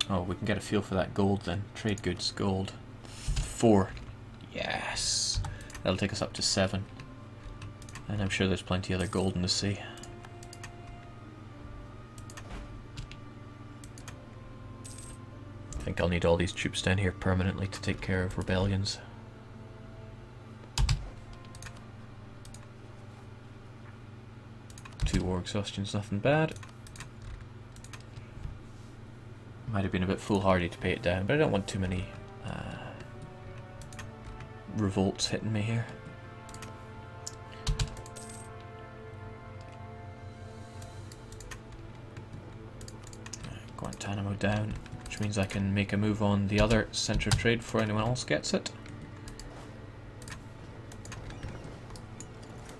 Oh, we can get a feel for that gold then. Trade goods, gold. 4. Yes. That'll take us up to 7. And I'm sure there's plenty other gold in the sea. I think I'll need all these troops down here permanently to take care of rebellions. Two war exhaustion's nothing bad. Might have been a bit foolhardy to pay it down, but I don't want too many revolts hitting me here. Guantanamo down, which means I can make a move on the other centre of trade before anyone else gets it.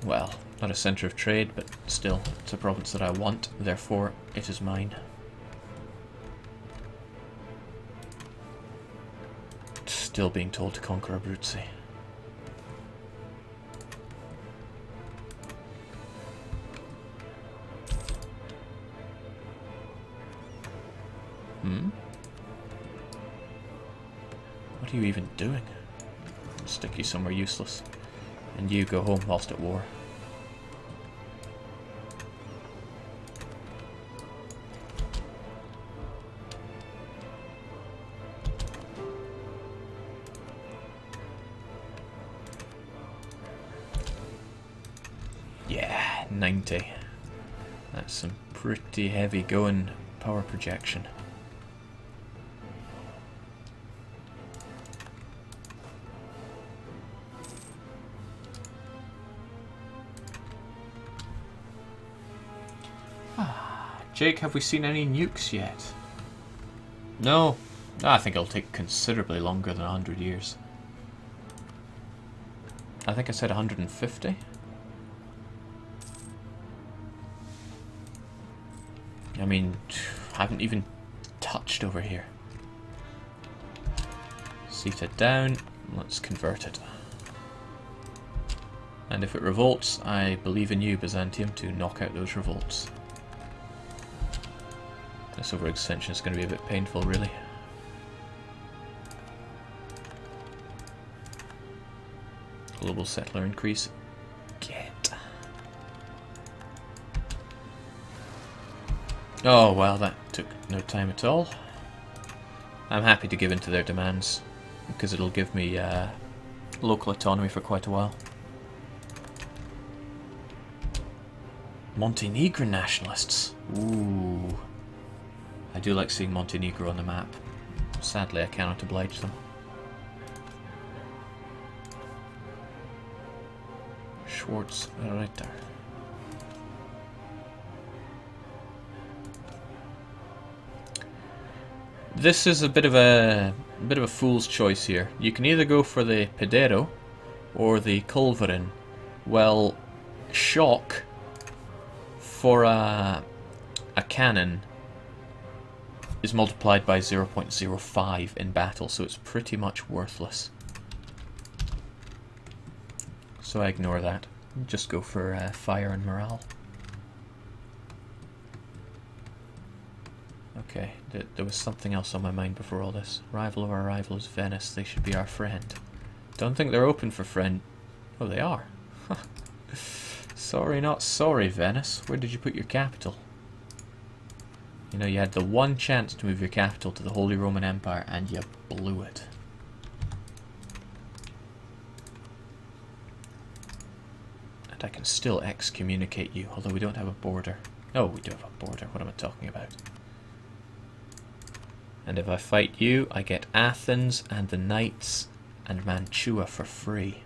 Well, not a centre of trade, but still, it's a province that I want, therefore it is mine. still being told to conquer Abruzzi. What are you even doing? Stick you somewhere useless. And you go home whilst at war. Yeah, 90. That's some pretty heavy going power projection. Jake, have we seen any nukes yet? No. I think it'll take considerably longer than 100 years. I think I said 150. I mean, I haven't even touched over here. Seated down. Let's convert it. And if it revolts, I believe in you, Byzantium, to knock out those revolts. This overextension is going to be a bit painful, really. Global settler increase. Get. Oh, well, that took no time at all. I'm happy to give in to their demands, because it'll give me local autonomy for quite a while. Montenegrin nationalists. Ooh. I do like seeing Montenegro on the map. Sadly, I cannot oblige them. Schwarz Ritter. This is a bit of a fool's choice here. You can either go for the Pedero or the Culverin. Well, shock for a cannon is multiplied by 0.05 in battle, so it's pretty much worthless. So I ignore that. Just go for fire and morale. Okay, there was something else on my mind before all this. Rival of our rival is Venice. They should be our friend. Don't think they're open for friend. Oh, they are. Sorry, not sorry, Venice. Where did you put your capital? You know, you had the one chance to move your capital to the Holy Roman Empire, and you blew it. And I can still excommunicate you, although we don't have a border. Oh, we do have a border. What am I talking about? And if I fight you, I get Athens and the Knights and Mantua for free.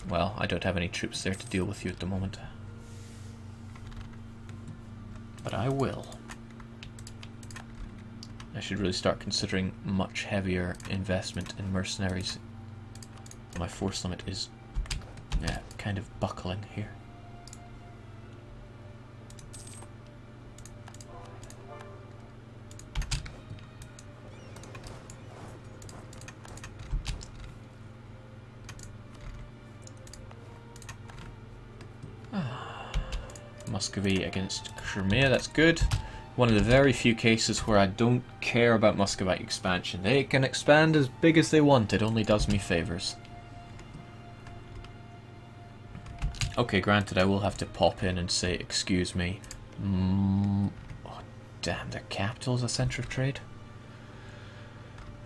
Well, I don't have any troops there to deal with you at the moment. But I will. I should really start considering much heavier investment in mercenaries. My force limit is kind of buckling here. Muscovy against Crimea, that's good. One of the very few cases where I don't care about Muscovite expansion. They can expand as big as they want, it only does me favours. Okay, granted, I will have to pop in and say, excuse me. Oh, damn, their capital is a centre of trade?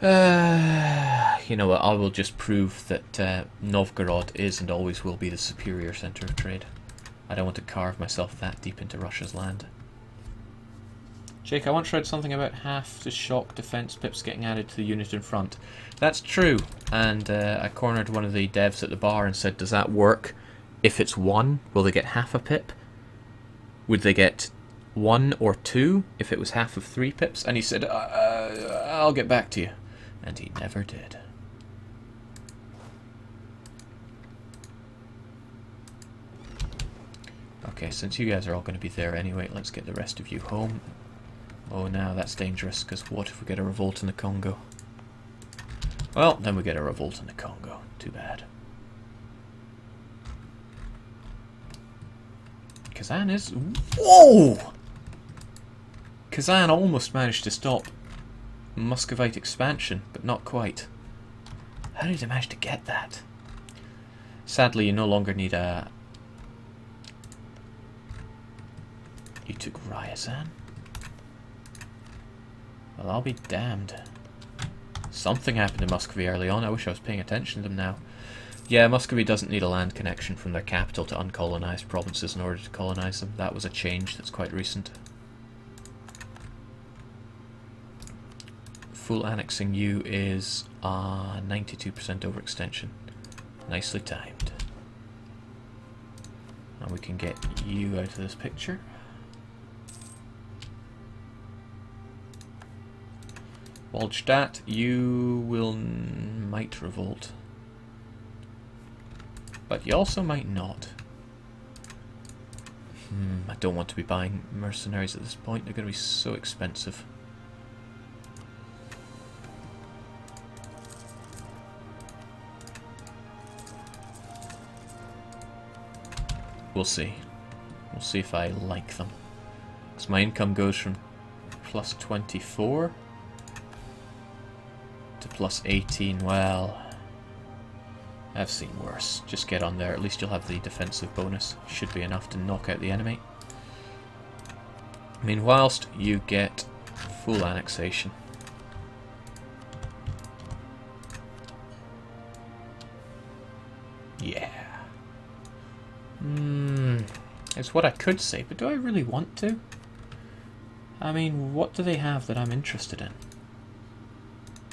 You know what, I will just prove that Novgorod is and always will be the superior centre of trade. I don't want to carve myself that deep into Russia's land. Jake, I once read something about half the shock defense pips getting added to the unit in front. That's true, and I cornered one of the devs at the bar and said, does that work? If it's 1, will they get half a pip? Would they get 1 or 2 if it was half of 3 pips? And he said, I'll get back to you. And he never did. Okay, since you guys are all going to be there anyway, let's get the rest of you home. Oh, now that's dangerous, because what if we get a revolt in the Congo? Well, then we get a revolt in the Congo. Too bad. Kazan is... Whoa! Kazan almost managed to stop Muscovite expansion, but not quite. How did he manage to get that? Sadly, you no longer need a... You took Ryazan? Well, I'll be damned. Something happened to Muscovy early on. I wish I was paying attention to them now. Yeah, Muscovy doesn't need a land connection from their capital to uncolonized provinces in order to colonize them. That was a change that's quite recent. Full annexing you is 92% overextension. Nicely timed. And we can get you out of this picture. Waldstadt, you might revolt. But you also might not. I don't want to be buying mercenaries at this point. They're going to be so expensive. We'll see. We'll see if I like them. Because my income goes from plus 24 to plus 18. Well, I've seen worse. Just get on there. At least you'll have the defensive bonus. Should be enough to knock out the enemy. Meanwhile, you get full annexation. Yeah. It's what I could say, but do I really want to? I mean, what do they have that I'm interested in?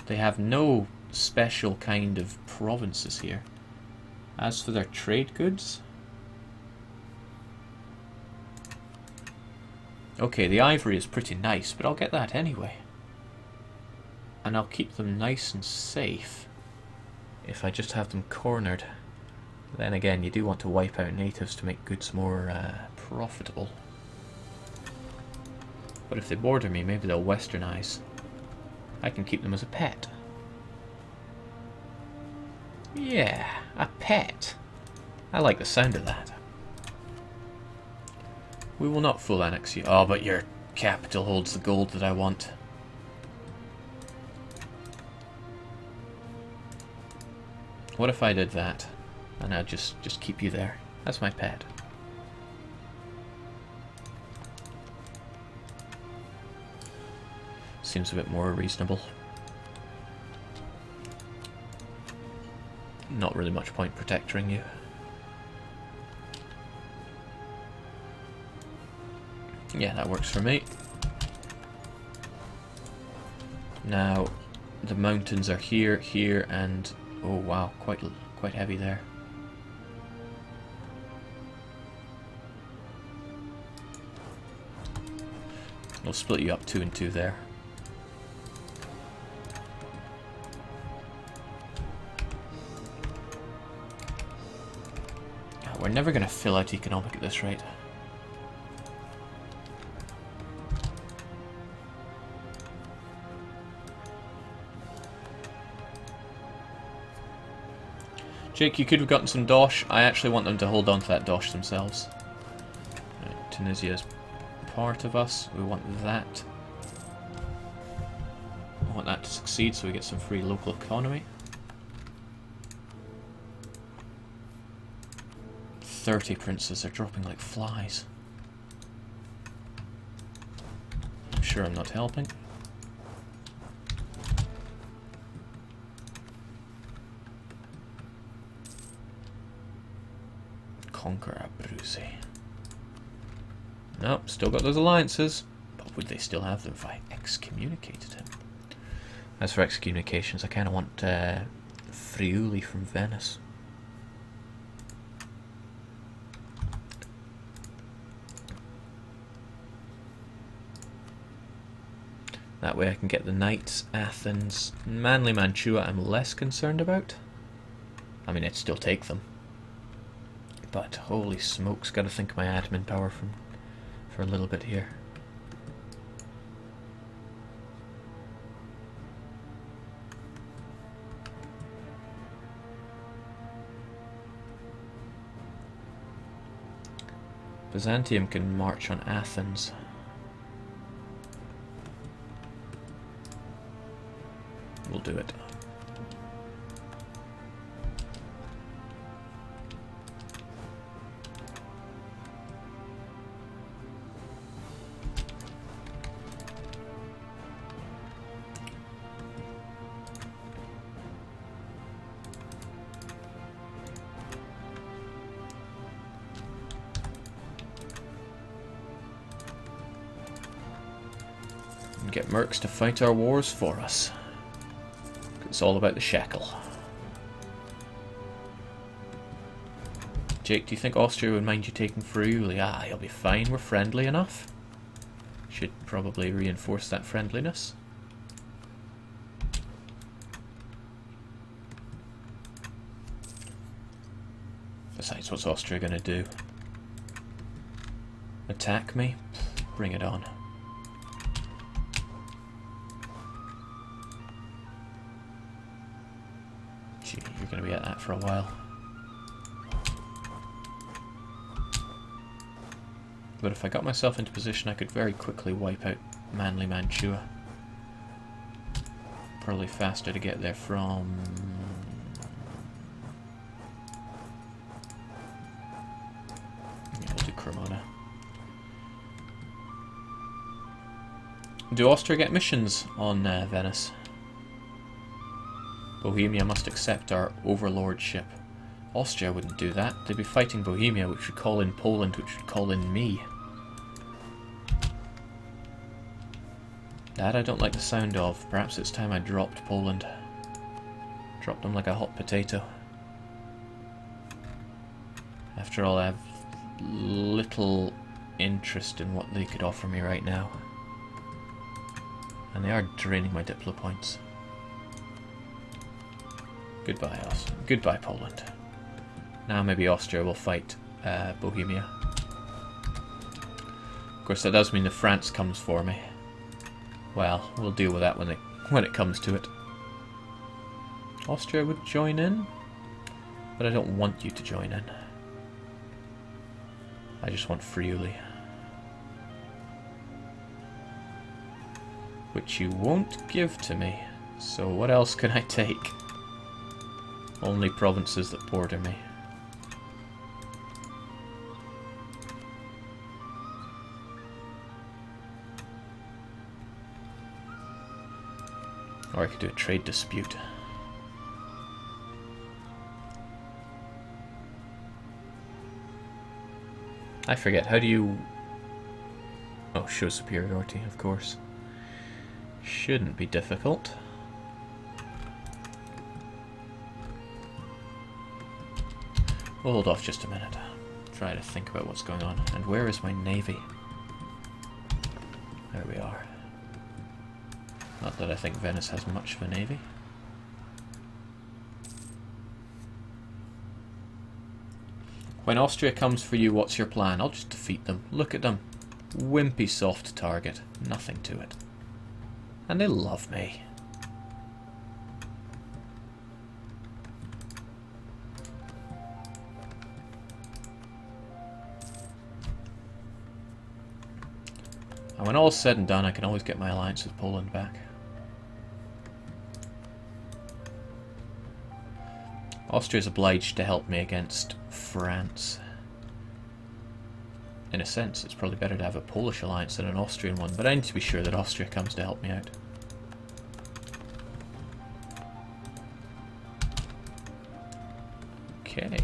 They have no special kind of provinces here. As for their trade goods... Okay, the ivory is pretty nice, but I'll get that anyway. And I'll keep them nice and safe if I just have them cornered. Then again, you do want to wipe out natives to make goods more profitable. But if they border me, maybe they'll westernize. I can keep them as a pet. Yeah, a pet. I like the sound of that. We will not full annex you. Oh, but your capital holds the gold that I want. What if I did that? And I'd just keep you there. That's my pet. Seems a bit more reasonable. Not really much point protecting you. Yeah, that works for me. Now, the mountains are here, here, and... Oh wow, quite heavy there. We'll split you up 2 and 2 there. We're never going to fill out economic at this rate. Jake, you could have gotten some dosh. I actually want them to hold on to that dosh themselves. Right, Tunisia's part of us. We want that. I want that to succeed so we get some free local economy. 30 princes are dropping like flies. I'm sure I'm not helping. Conquer Abruzzi. Nope, still got those alliances. But would they still have them if I excommunicated him? As for excommunications, I kind of want Friuli from Venice. That way I can get the knights, Athens, Manly Mantua I'm less concerned about. I mean, I'd still take them. But holy smokes, gotta think of my admin power for a little bit here. Byzantium can march on Athens. We'll do it. And get mercs to fight our wars for us. It's all about the shekel. Jake, do you think Austria would mind you taking Friuli? Ah, you'll be fine. We're friendly enough. Should probably reinforce that friendliness. Besides, what's Austria going to do? Attack me? Bring it on. Gee, you're going to be at that for a while. But if I got myself into position, I could very quickly wipe out Manly Mantua. Probably faster to get there from... yeah, we'll do Cremona. Do Austria get missions on Venice? Bohemia must accept our overlordship. Austria wouldn't do that. They'd be fighting Bohemia, which would call in Poland, which would call in me. That I don't like the sound of. Perhaps it's time I dropped Poland. Dropped them like a hot potato. After all, I have little interest in what they could offer me right now. And they are draining my Diplo points. Goodbye, Austria. Goodbye, Poland. Now maybe Austria will fight Bohemia. Of course, that does mean that France comes for me. Well, we'll deal with that when it comes to it. Austria would join in, but I don't want you to join in. I just want Friuli. Which you won't give to me, so what else can I take? Only provinces that border me. Or I could do a trade dispute. I forget, how do you... oh, show superiority, of course. Shouldn't be difficult. We'll hold off just a minute. Try to think about what's going on. And where is my navy? There we are. Not that I think Venice has much of a navy. When Austria comes for you, what's your plan? I'll just defeat them. Look at them. Wimpy soft target. Nothing to it. And they love me. And when all's said and done, I can always get my alliance with Poland back. Austria is obliged to help me against France. In a sense, it's probably better to have a Polish alliance than an Austrian one, but I need to be sure that Austria comes to help me out. Okay.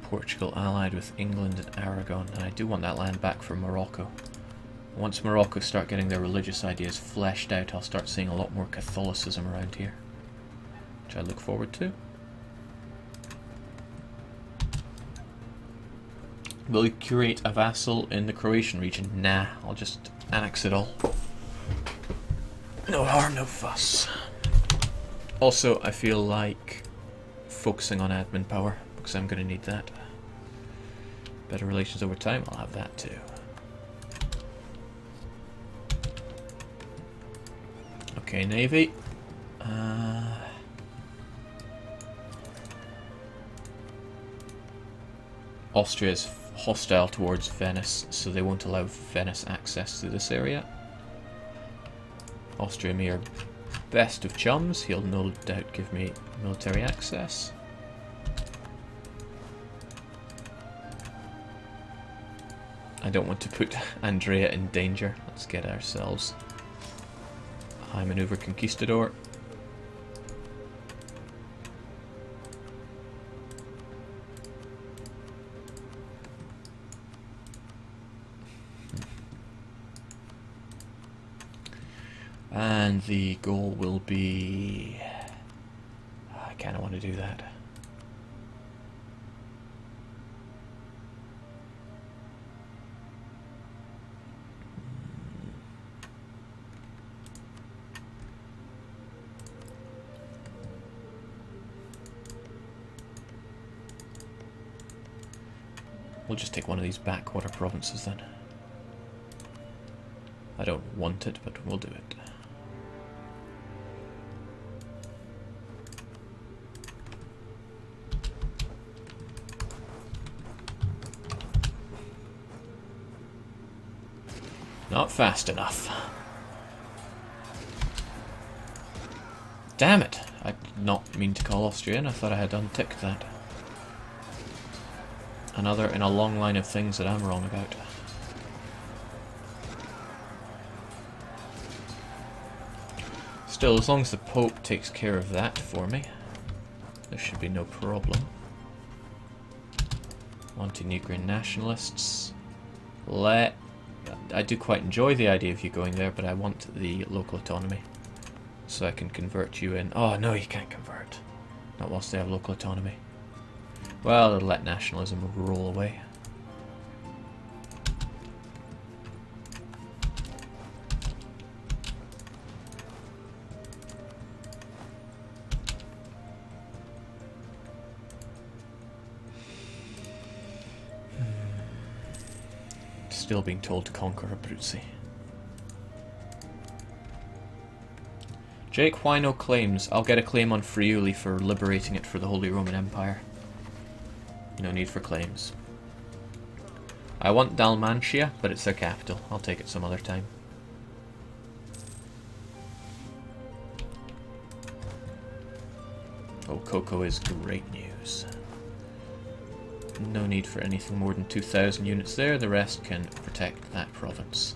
Portugal allied with England and Aragon, and I do want that land back from Morocco. Once Morocco start getting their religious ideas fleshed out, I'll start seeing a lot more Catholicism around here, which I look forward to. Will you create a vassal in the Croatian region? Nah, I'll just annex it all. No harm, no fuss. Also, I feel like focusing on admin power, because I'm going to need that. Better relations over time, I'll have that too. Okay, Navy. Austria is hostile towards Venice, so they won't allow Venice access to this area. Austria and me are best of chums. He'll no doubt give me military access. I don't want to put Andrea in danger. Let's get ourselves high maneuver conquistador. And the goal will be... I kind of want to do that. We'll just take one of these backwater provinces then. I don't want it, but we'll do it. Not fast enough. Damn it! I did not mean to call Austria in. I thought I had unticked that. Another in a long line of things that I'm wrong about. Still, as long as the Pope takes care of that for me, there should be no problem. Montenegrin nationalists. I do quite enjoy the idea of you going there, but I want the local autonomy. So I can convert you in. Oh, no, you can't convert. Not whilst they have local autonomy. Well, it'll let nationalism roll away. Still being told to conquer Abruzzi. Jake, why no claims? I'll get a claim on Friuli for liberating it for the Holy Roman Empire. No need for claims. I want Dalmatia, but it's their capital. I'll take it some other time. Oh, cocoa is great news. No need for anything more than 2,000 units there. The rest can protect that province.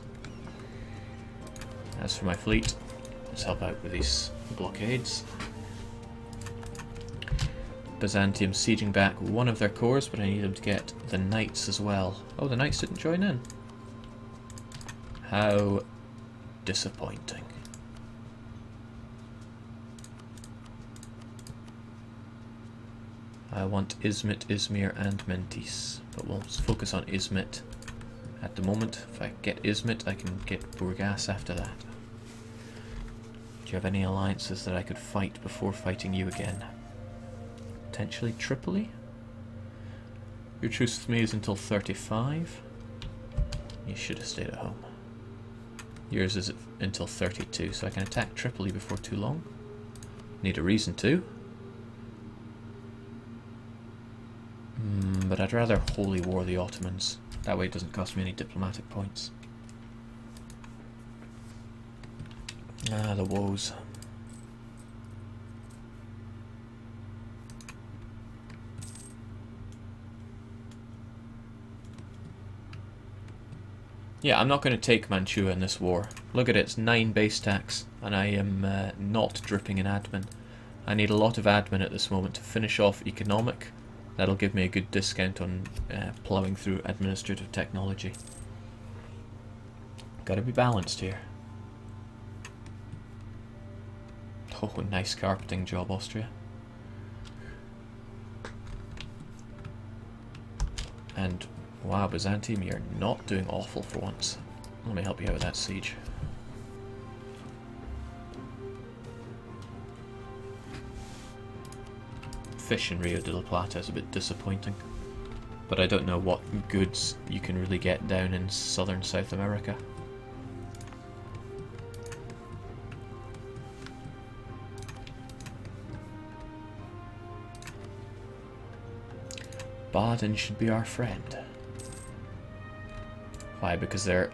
As for my fleet, let's help out with these blockades. Byzantium sieging back one of their corps, but I need them to get the knights as well. Oh, the knights didn't join in. How disappointing. I want Izmit, Izmir and Mentis, but we'll focus on Izmit at the moment. If I get Izmit, I can get Burgas after that. Do you have any alliances that I could fight before fighting you again? Potentially Tripoli? Your truce with me is until 35. You should have stayed at home. Yours is until 32, so I can attack Tripoli before too long. Need a reason to. But I'd rather holy war the Ottomans. That way it doesn't cost me any diplomatic points. Ah, the woes. Yeah, I'm not going to take Mantua in this war. Look at it, it's 9 base tax, and I am not dripping in admin. I need a lot of admin at this moment to finish off economic. That'll give me a good discount on ploughing through administrative technology. Gotta be balanced here. Oh, nice carpeting job, Austria. And wow, Byzantium, you're not doing awful for once. Let me help you out with that siege. Fish in Rio de la Plata is a bit disappointing. But I don't know what goods you can really get down in southern South America. Baden should be our friend. Why? Because they're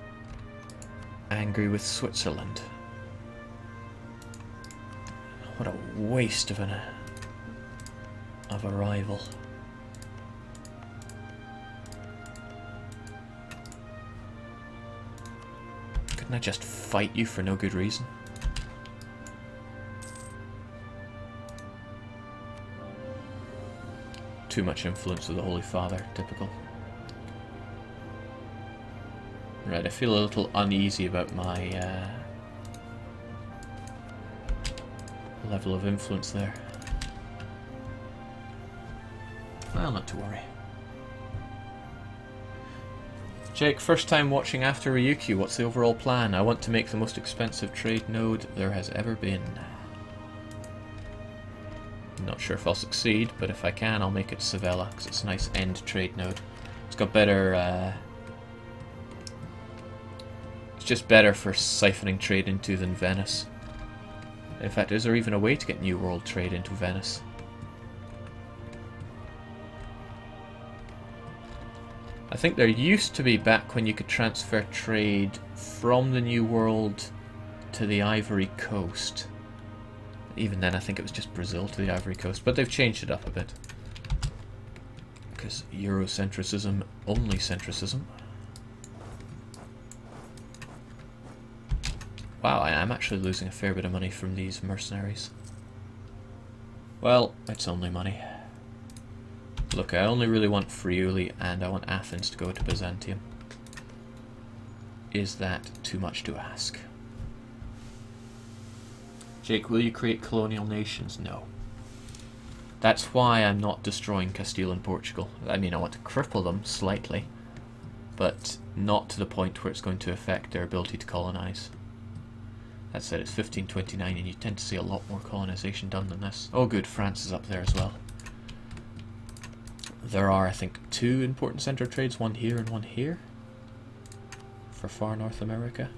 angry with Switzerland. What a waste of a rival. Couldn't I just fight you for no good reason? Too much influence of the Holy Father, typical. Right, I feel a little uneasy about my level of influence there. Well, not to worry. Jake, first time watching after Ryukyu, what's the overall plan? I want to make the most expensive trade node there has ever been. Not sure if I'll succeed, but if I can, I'll make it Sevilla, because it's a nice end trade node. It's got better... it's just better for siphoning trade into than Venice. In fact, is there even a way to get New World trade into Venice? I think there used to be, back when you could transfer trade from the New World to the Ivory Coast. Even then, I think it was just Brazil to the Ivory Coast, but they've changed it up a bit. Because Eurocentrism, only centricism. Wow, I am actually losing a fair bit of money from these mercenaries. Well, it's only money. Look, I only really want Friuli, and I want Athens to go to Byzantium. Is that too much to ask? Jake, will you create colonial nations? No. That's why I'm not destroying Castile and Portugal. I mean, I want to cripple them slightly, but not to the point where it's going to affect their ability to colonize. That said, it's 1529, and you tend to see a lot more colonization done than this. Oh good, France is up there as well. There are, I think, 2 important center trades, one here and one here, for far North America.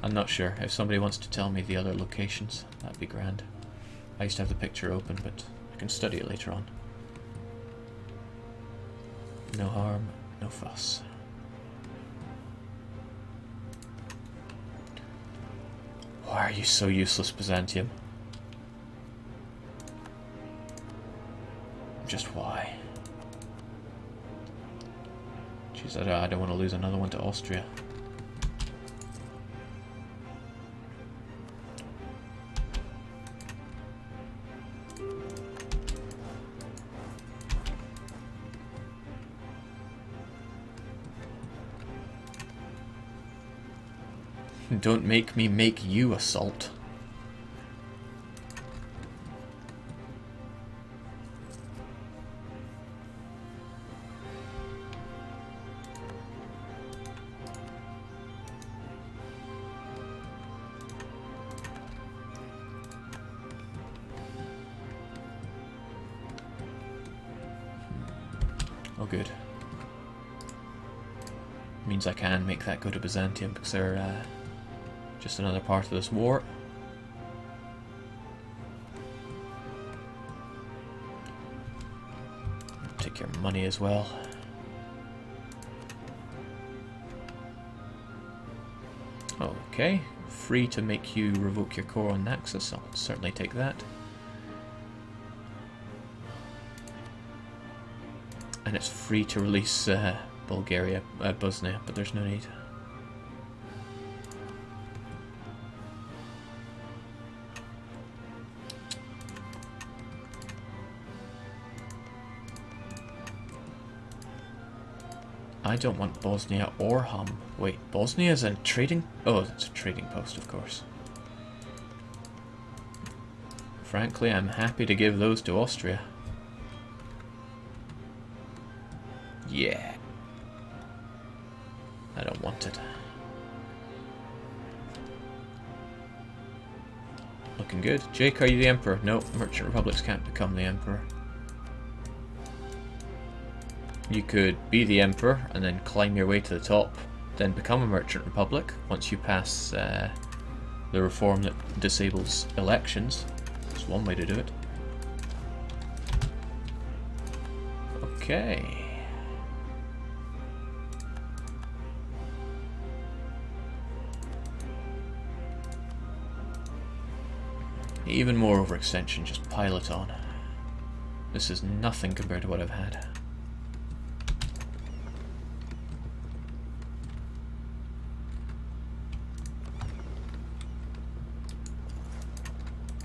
I'm not sure. If somebody wants to tell me the other locations, that'd be grand. I used to have the picture open, but I can study it later on. No harm, no fuss. Why are you so useless, Byzantium? Just why? Jeez, I don't want to lose another one to Austria. Don't make me make you assault. Oh good. Means I can make that go to Byzantium because they're just another part of this war. Take your money as well. Okay, free to make you revoke your core on Naxos. I'll certainly take that. And it's free to release Bulgaria, Bosnia, but there's no need. I don't want Bosnia or Hum. Wait, Bosnia is a trading... Oh, it's a trading post, of course. Frankly, I'm happy to give those to Austria. Yeah. I don't want it. Looking good. Jake, are you the Emperor? No, Merchant Republics can't become the Emperor. You could be the emperor and then climb your way to the top, then become a merchant republic once you pass the reform that disables elections. That's one way to do it. Okay. Even more overextension, just pile it on. This is nothing compared to what I've had.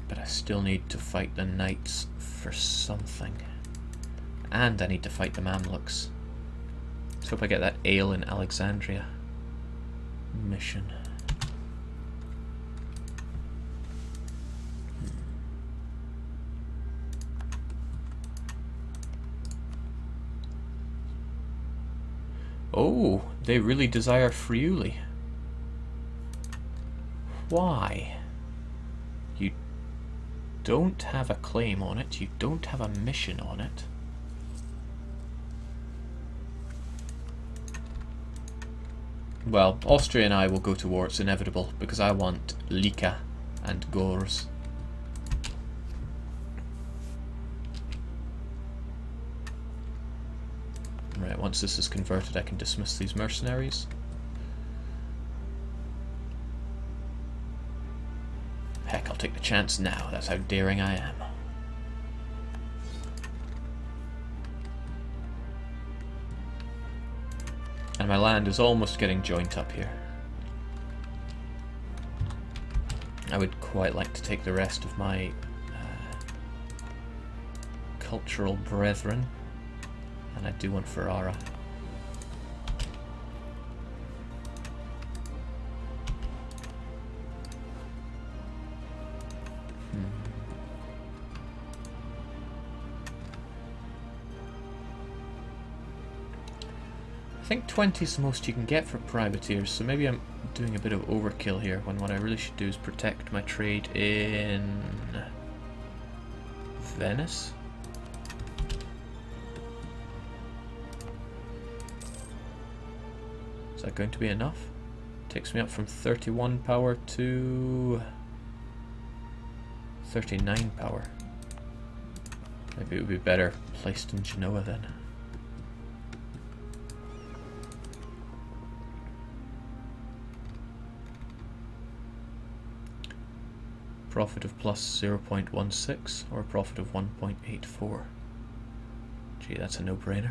But I still need to fight the knights for something. And I need to fight the Mamluks. Let's hope I get that ale in Alexandria mission. Oh, they really desire Friuli. Why? You don't have a claim on it, you don't have a mission on it. Well, Austria and I will go to war, it's inevitable, because I want Lika and Gors. Right, once this is converted I can dismiss these mercenaries. Heck, I'll take the chance now, that's how daring I am. And my land is almost getting joint up here. I would quite like to take the rest of my cultural brethren. And I do want Ferrara. I think 20 is the most you can get for privateers, so maybe I'm doing a bit of overkill here when what I really should do is protect my trade in Venice. Is that going to be enough? Takes me up from 31 power to 39 power. Maybe it would be better placed in Genoa then. Profit of plus 0.16 or a profit of 1.84. Gee, that's a no-brainer.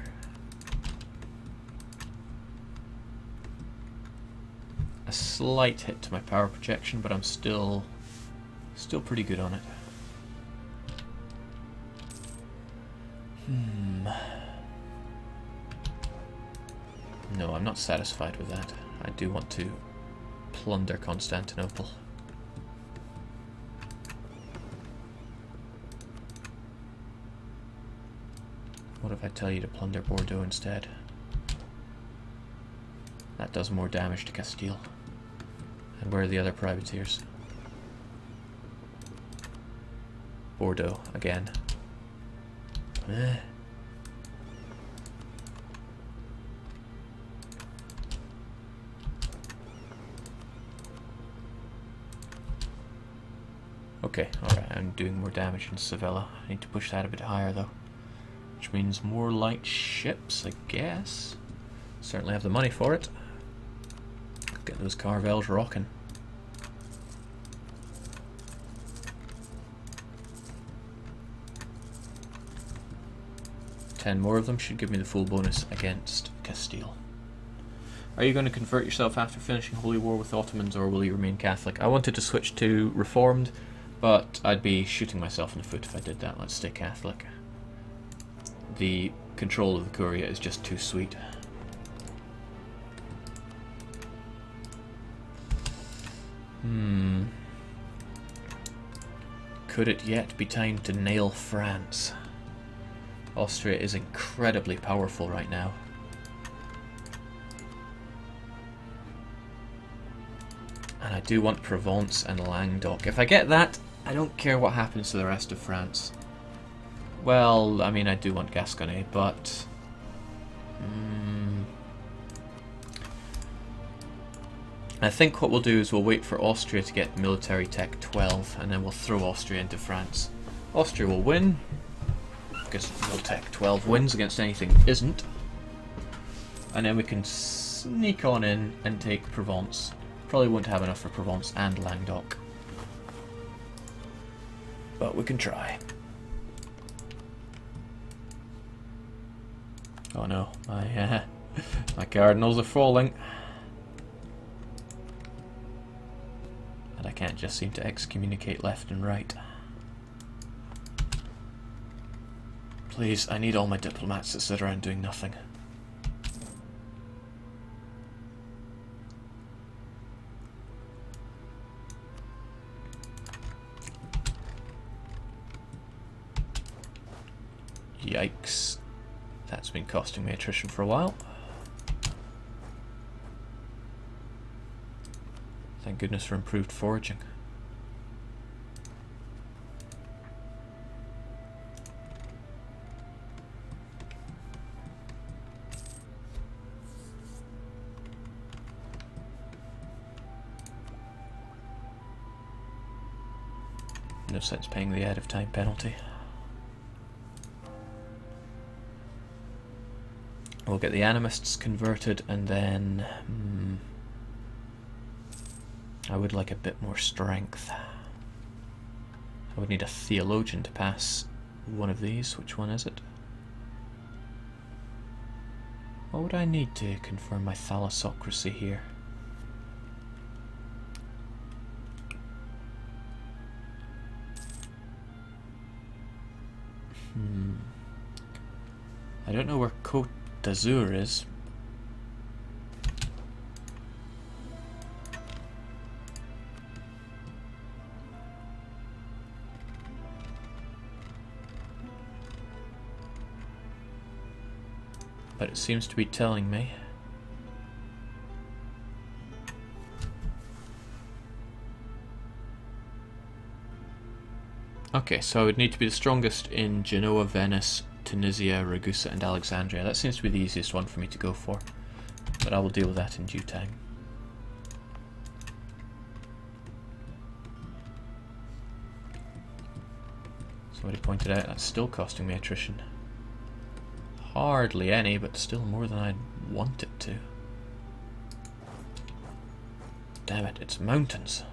A slight hit to my power projection, but I'm still pretty good on it. No, I'm not satisfied with that. I do want to plunder Constantinople. What if I tell you to plunder Bordeaux instead? That does more damage to Castile. And where are the other privateers? Bordeaux, again. Okay, alright, I'm doing more damage in Sevilla. I need to push that a bit higher though. Which means more light ships, I guess. Certainly have the money for it. Get those Carvels rocking. Ten more of them should give me the full bonus against Castile. Are you going to convert yourself after finishing Holy War with Ottomans, or will you remain Catholic? I wanted to switch to Reformed, but I'd be shooting myself in the foot if I did that. Let's stay Catholic. The control of the Curia is just too sweet. Could it yet be time to nail France? Austria is incredibly powerful right now. And I do want Provence and Languedoc. If I get that, I don't care what happens to the rest of France. Well, I mean, I do want Gascony, but I think what we'll do is we'll wait for Austria to get military tech 12, and then we'll throw Austria into France. Austria will win, because Miltech 12 wins against anything isn't. And then we can sneak on in and take Provence. Probably won't have enough for Provence and Languedoc, but we can try. Oh no, my cardinals are falling. And I can't just seem to excommunicate left and right. Please, I need all my diplomats that sit around doing nothing. Yikes. That's been costing me attrition for a while. Thank goodness for improved foraging. No sense paying the out of time penalty. We'll get the animists converted, and then I would like a bit more strength. I would need a theologian to pass one of these. Which one is it? What would I need to confirm my thalassocracy here? I don't know where Côte d'Azur is. But it seems to be telling me. Okay, so I would need to be the strongest in Genoa, Venice, Tunisia, Ragusa and Alexandria. That seems to be the easiest one for me to go for, but I will deal with that in due time. Somebody pointed out that's still costing me attrition. Hardly any, but still more than I'd want it to. Damn it, it's mountains.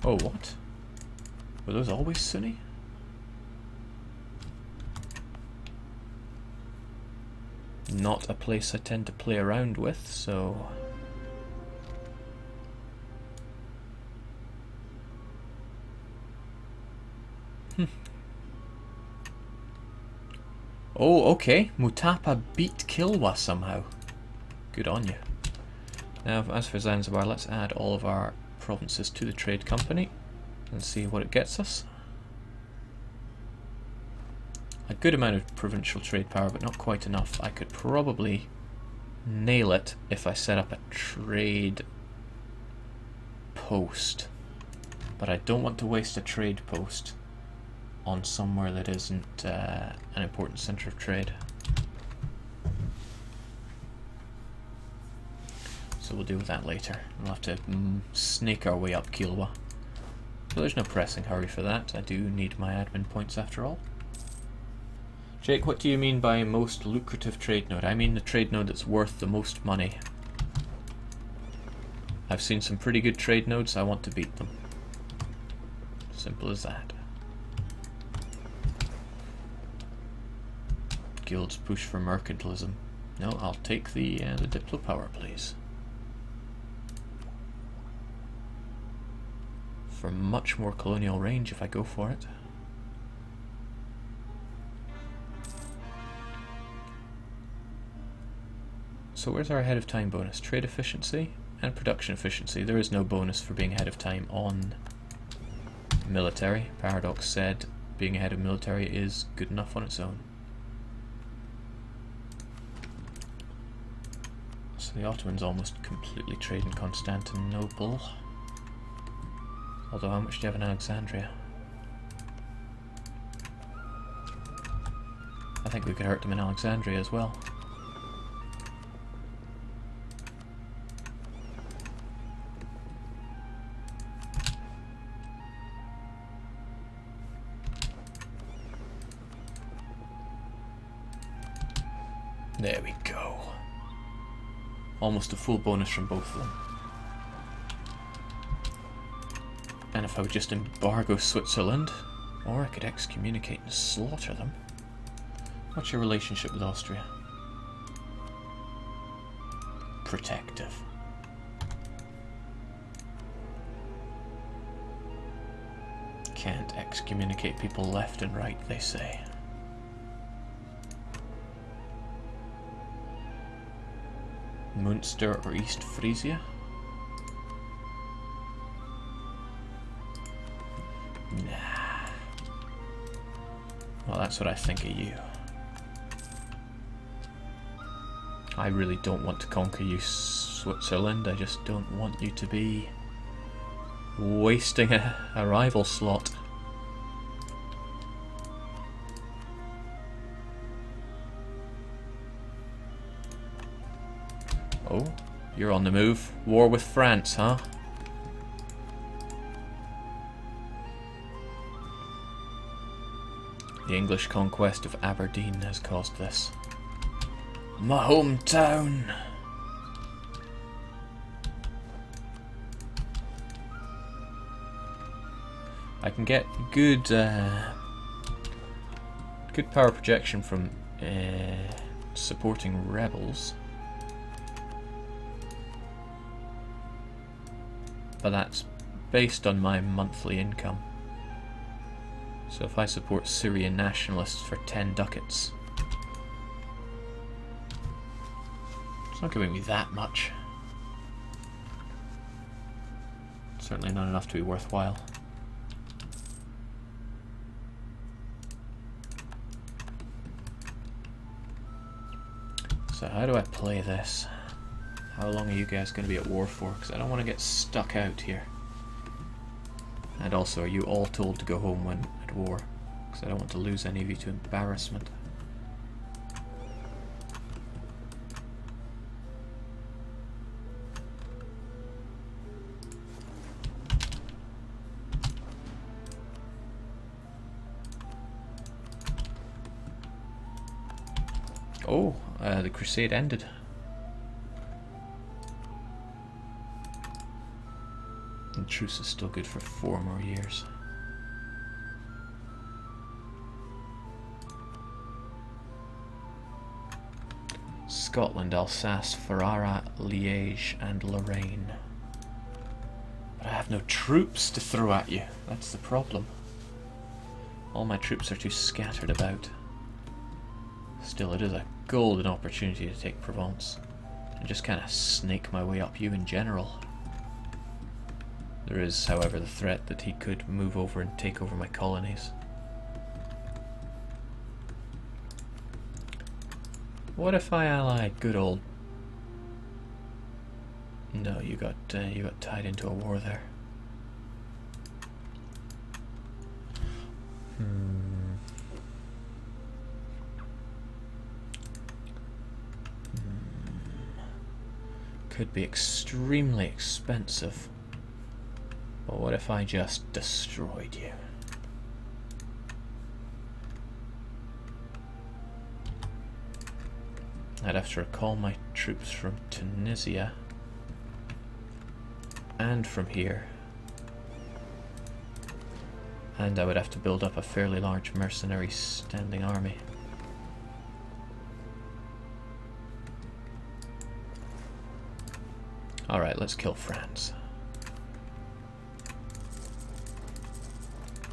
Oh, what? Were those always Sunni? Not a place I tend to play around with, so... Oh, okay. Mutapa beat Kilwa somehow. Good on you. Now, as for Zanzibar, let's add all of our provinces to the trade company and see what it gets us. A good amount of provincial trade power, but not quite enough. I could probably nail it if I set up a trade post, but I don't want to waste a trade post on somewhere that isn't an important centre of trade. So we'll deal with that later. We'll have to snake our way up Kilwa. So there's no pressing hurry for that. I do need my admin points after all. Jake, what do you mean by most lucrative trade node? I mean the trade node that's worth the most money. I've seen some pretty good trade nodes, I want to beat them. Simple as that. Guilds push for mercantilism. No, I'll take the Diplo power, please. For much more colonial range if I go for it. So where's our ahead of time bonus? Trade efficiency? and production efficiency. There is no bonus for being ahead of time on military. Paradox said being ahead of military is good enough on its own. So the Ottomans almost completely trade in Constantinople. Although how much do you have in Alexandria? I think we could hurt them in Alexandria as well. There we go. Almost a full bonus from both of them. And if I would just embargo Switzerland, or I could excommunicate and slaughter them. What's your relationship with Austria? Protective. Can't excommunicate people left and right, they say. Munster or East Frisia? Nah. Well, that's what I think of you. I really don't want to conquer you, Switzerland. I just don't want you to be wasting a rival slot. Oh, you're on the move. War with France, huh? The English conquest of Aberdeen has caused this. My hometown! I can get good good power projection from supporting rebels. But that's based on my monthly income. So if I support Syrian nationalists for 10 ducats, it's not giving me that much. Certainly not enough to be worthwhile. So how do I play this? How long are you guys going to be at war for? Because I don't want to get stuck out here. And also, are you all told to go home when at war? Because I don't want to lose any of you to embarrassment. Oh, the crusade ended. And truce is still good for 4 more years. Scotland, Alsace, Ferrara, Liège and Lorraine. But I have no troops to throw at you. That's the problem. All my troops are too scattered about. Still, it is a golden opportunity to take Provence and just kind of snake my way up you in general. There is, however, the threat that he could move over and take over my colonies. What if I ally good old... No, you got tied into a war there. Could be extremely expensive. But what if I just destroyed you? I'd have to recall my troops from Tunisia and from here. And I would have to build up a fairly large mercenary standing army. Alright, let's kill France.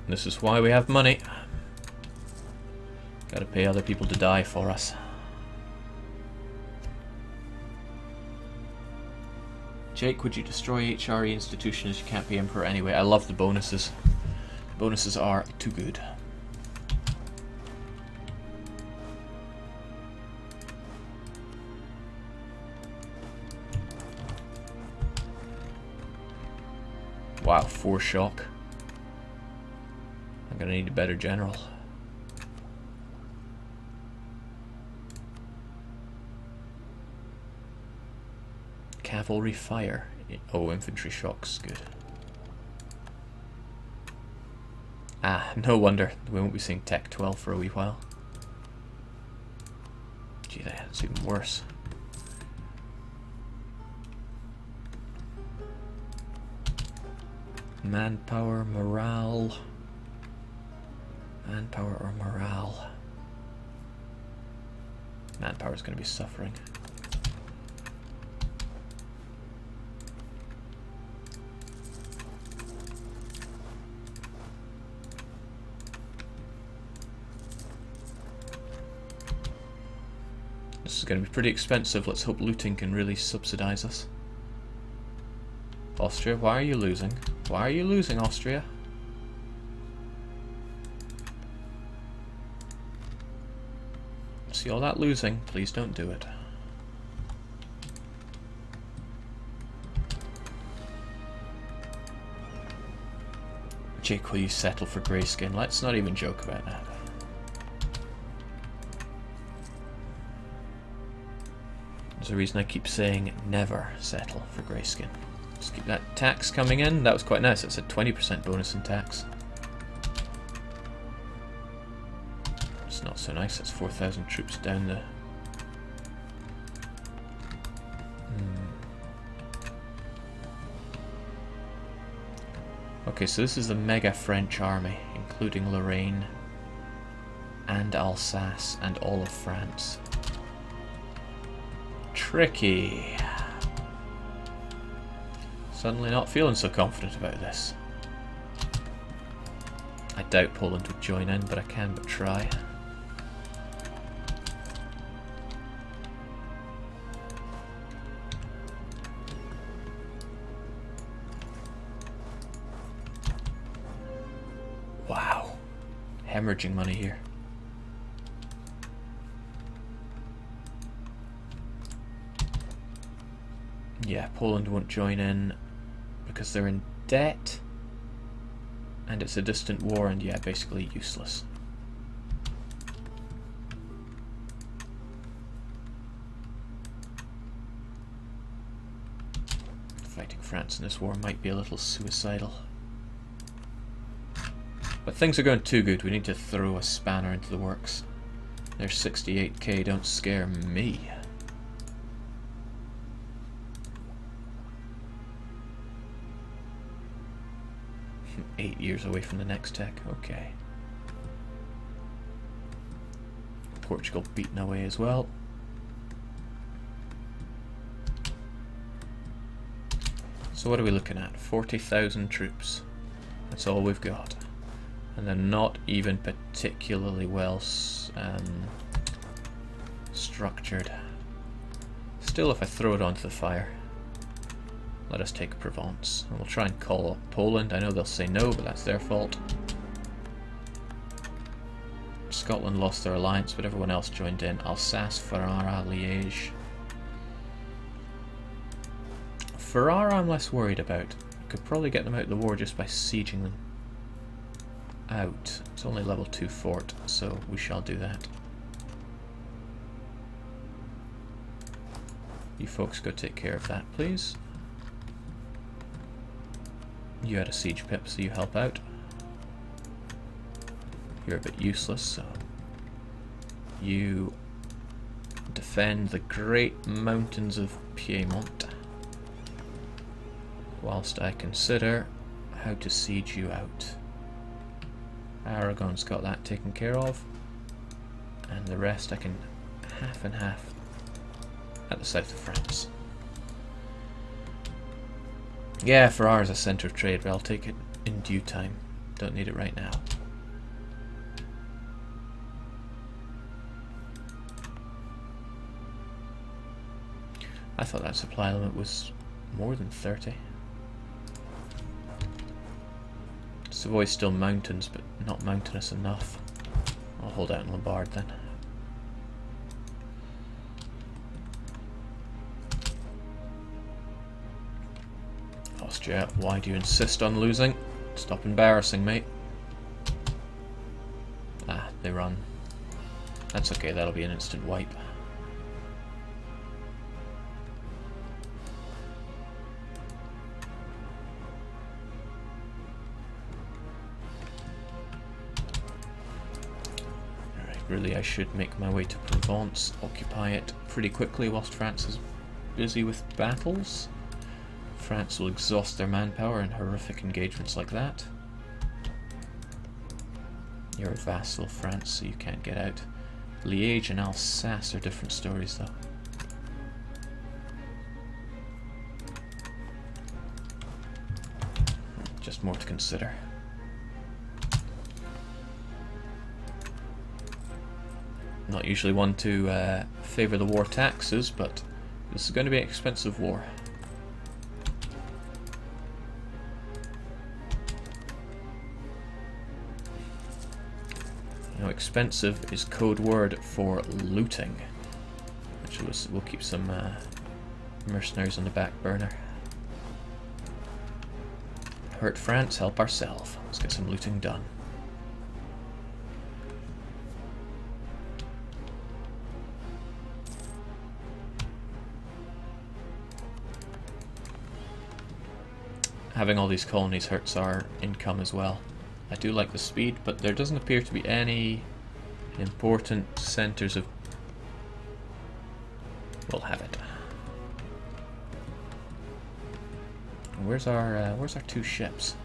This is why we have money. Gotta pay other people to die for us. Jake, would you destroy HRE institutions? You can't be emperor anyway. I love the bonuses. The bonuses are too good. Wow, 4 shock. I'm gonna need a better general. Cavalry fire. Oh, infantry shocks. Good. Ah, no wonder. We won't be seeing Tech 12 for a wee while. Gee, that's even worse. Manpower, morale. Manpower or morale? Manpower is going to be suffering. This is going to be pretty expensive. Let's hope looting can really subsidize us. Austria, why are you losing? Why are you losing, Austria? See all that losing? Please don't do it. Jake, will you settle for Greyskin? Let's not even joke about that. There's a reason I keep saying never settle for Greyskin. Just keep that tax coming in. That was quite nice. It's a 20% bonus in tax. It's not so nice. It's 4,000 troops down the... Okay, so this is the mega French army, including Lorraine and Alsace and all of France. Tricky. Suddenly not feeling so confident about this. I doubt Poland would join in, but I can but try. Wow. Hemorrhaging money here. Yeah, Poland won't join in because they're in debt and it's a distant war and yeah, basically useless. Fighting France in this war might be a little suicidal. But things are going too good. We need to throw a spanner into the works. There's 68k, don't scare me. 8 years away from the next tech, okay. Portugal beaten away as well. So what are we looking at? 40,000 troops. That's all we've got. And they're not even particularly well structured. Still, if I throw it onto the fire, let us take Provence. And we'll try and call up Poland. I know they'll say no, but that's their fault. Scotland lost their alliance, but everyone else joined in. Alsace, Ferrara, Liège. Ferrara I'm less worried about. Could probably get them out of the war just by sieging them out. It's only level 2 fort, so we shall do that. You folks go take care of that, please. You had a siege pip, so you help out. You're a bit useless, so you defend the great mountains of Piedmont whilst I consider how to siege you out. Aragon's got that taken care of, and the rest I can half and half at the south of France. Yeah, Ferrara's a centre of trade, but I'll take it in due time. Don't need it right now. I thought that supply element was more than 30. Savoy's still mountains, but not mountainous enough. I'll hold out in Lombard then. Austria, why do you insist on losing? Stop embarrassing me. Ah, they run. That's okay, that'll be an instant wipe. Alright, really I should make my way to Provence, occupy it pretty quickly whilst France is busy with battles. France will exhaust their manpower in horrific engagements like that. You're a vassal, France, so you can't get out. Liège and Alsace are different stories, though. Just more to consider. Not usually one to favour the war taxes, but this is going to be an expensive war. Expensive is code word for looting. Actually, we'll keep some mercenaries on the back burner. Hurt France, help ourselves. Let's get some looting done. Having all these colonies hurts our income as well. I do like the speed, but there doesn't appear to be any important centres of... We'll have it. Where's our two ships?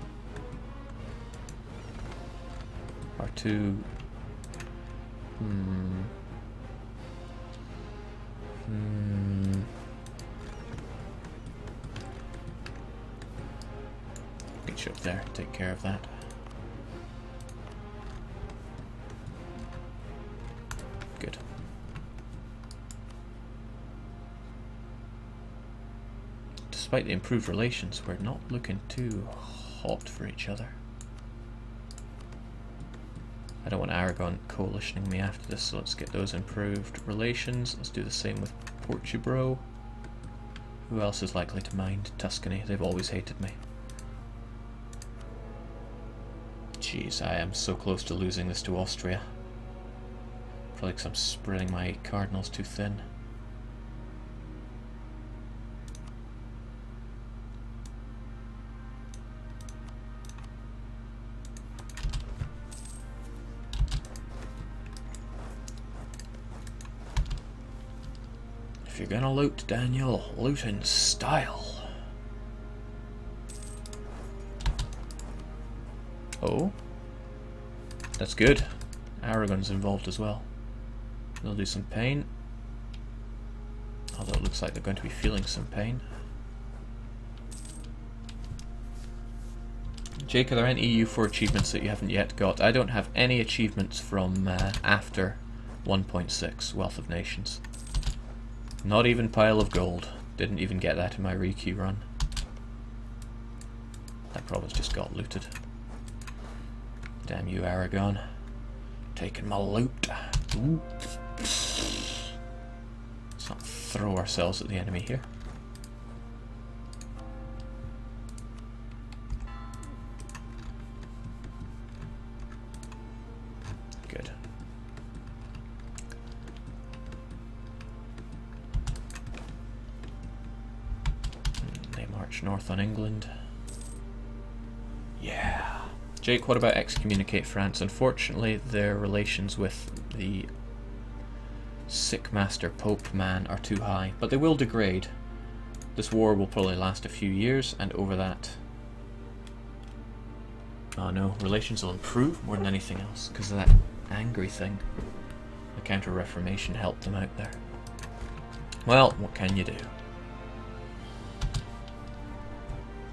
Our two... Get you up there, take care of that. Good. Despite the improved relations, we're not looking too hot for each other. I don't want Aragon coalitioning me after this, so let's get those improved relations. Let's do the same with Portugal. Who else is likely to mind? Tuscany. They've always hated me. Jeez, I am so close to losing this to Austria. Probably because I'm spreading my cardinals too thin. If you're gonna loot, Daniel, loot in style. Oh, that's good. Aragon's involved as well. They'll do some pain. Although it looks like they're going to be feeling some pain. Jake, are there any EU4 achievements that you haven't yet got? I don't have any achievements from after 1.6, Wealth of Nations. Not even Pile of Gold. Didn't even get that in my Reiki run. That province just got looted. Damn you, Aragon. Taking my loot. Ooh. Let's not throw ourselves at the enemy here. Good. They march north on England. Yeah. Jake, what about excommunicate France? Unfortunately, their relations with the sick master Pope man are too high, but they will degrade. This war will probably last a few years, and over that... Oh no, relations will improve more than anything else, because of that angry thing. The Counter-Reformation helped them out there. Well, what can you do?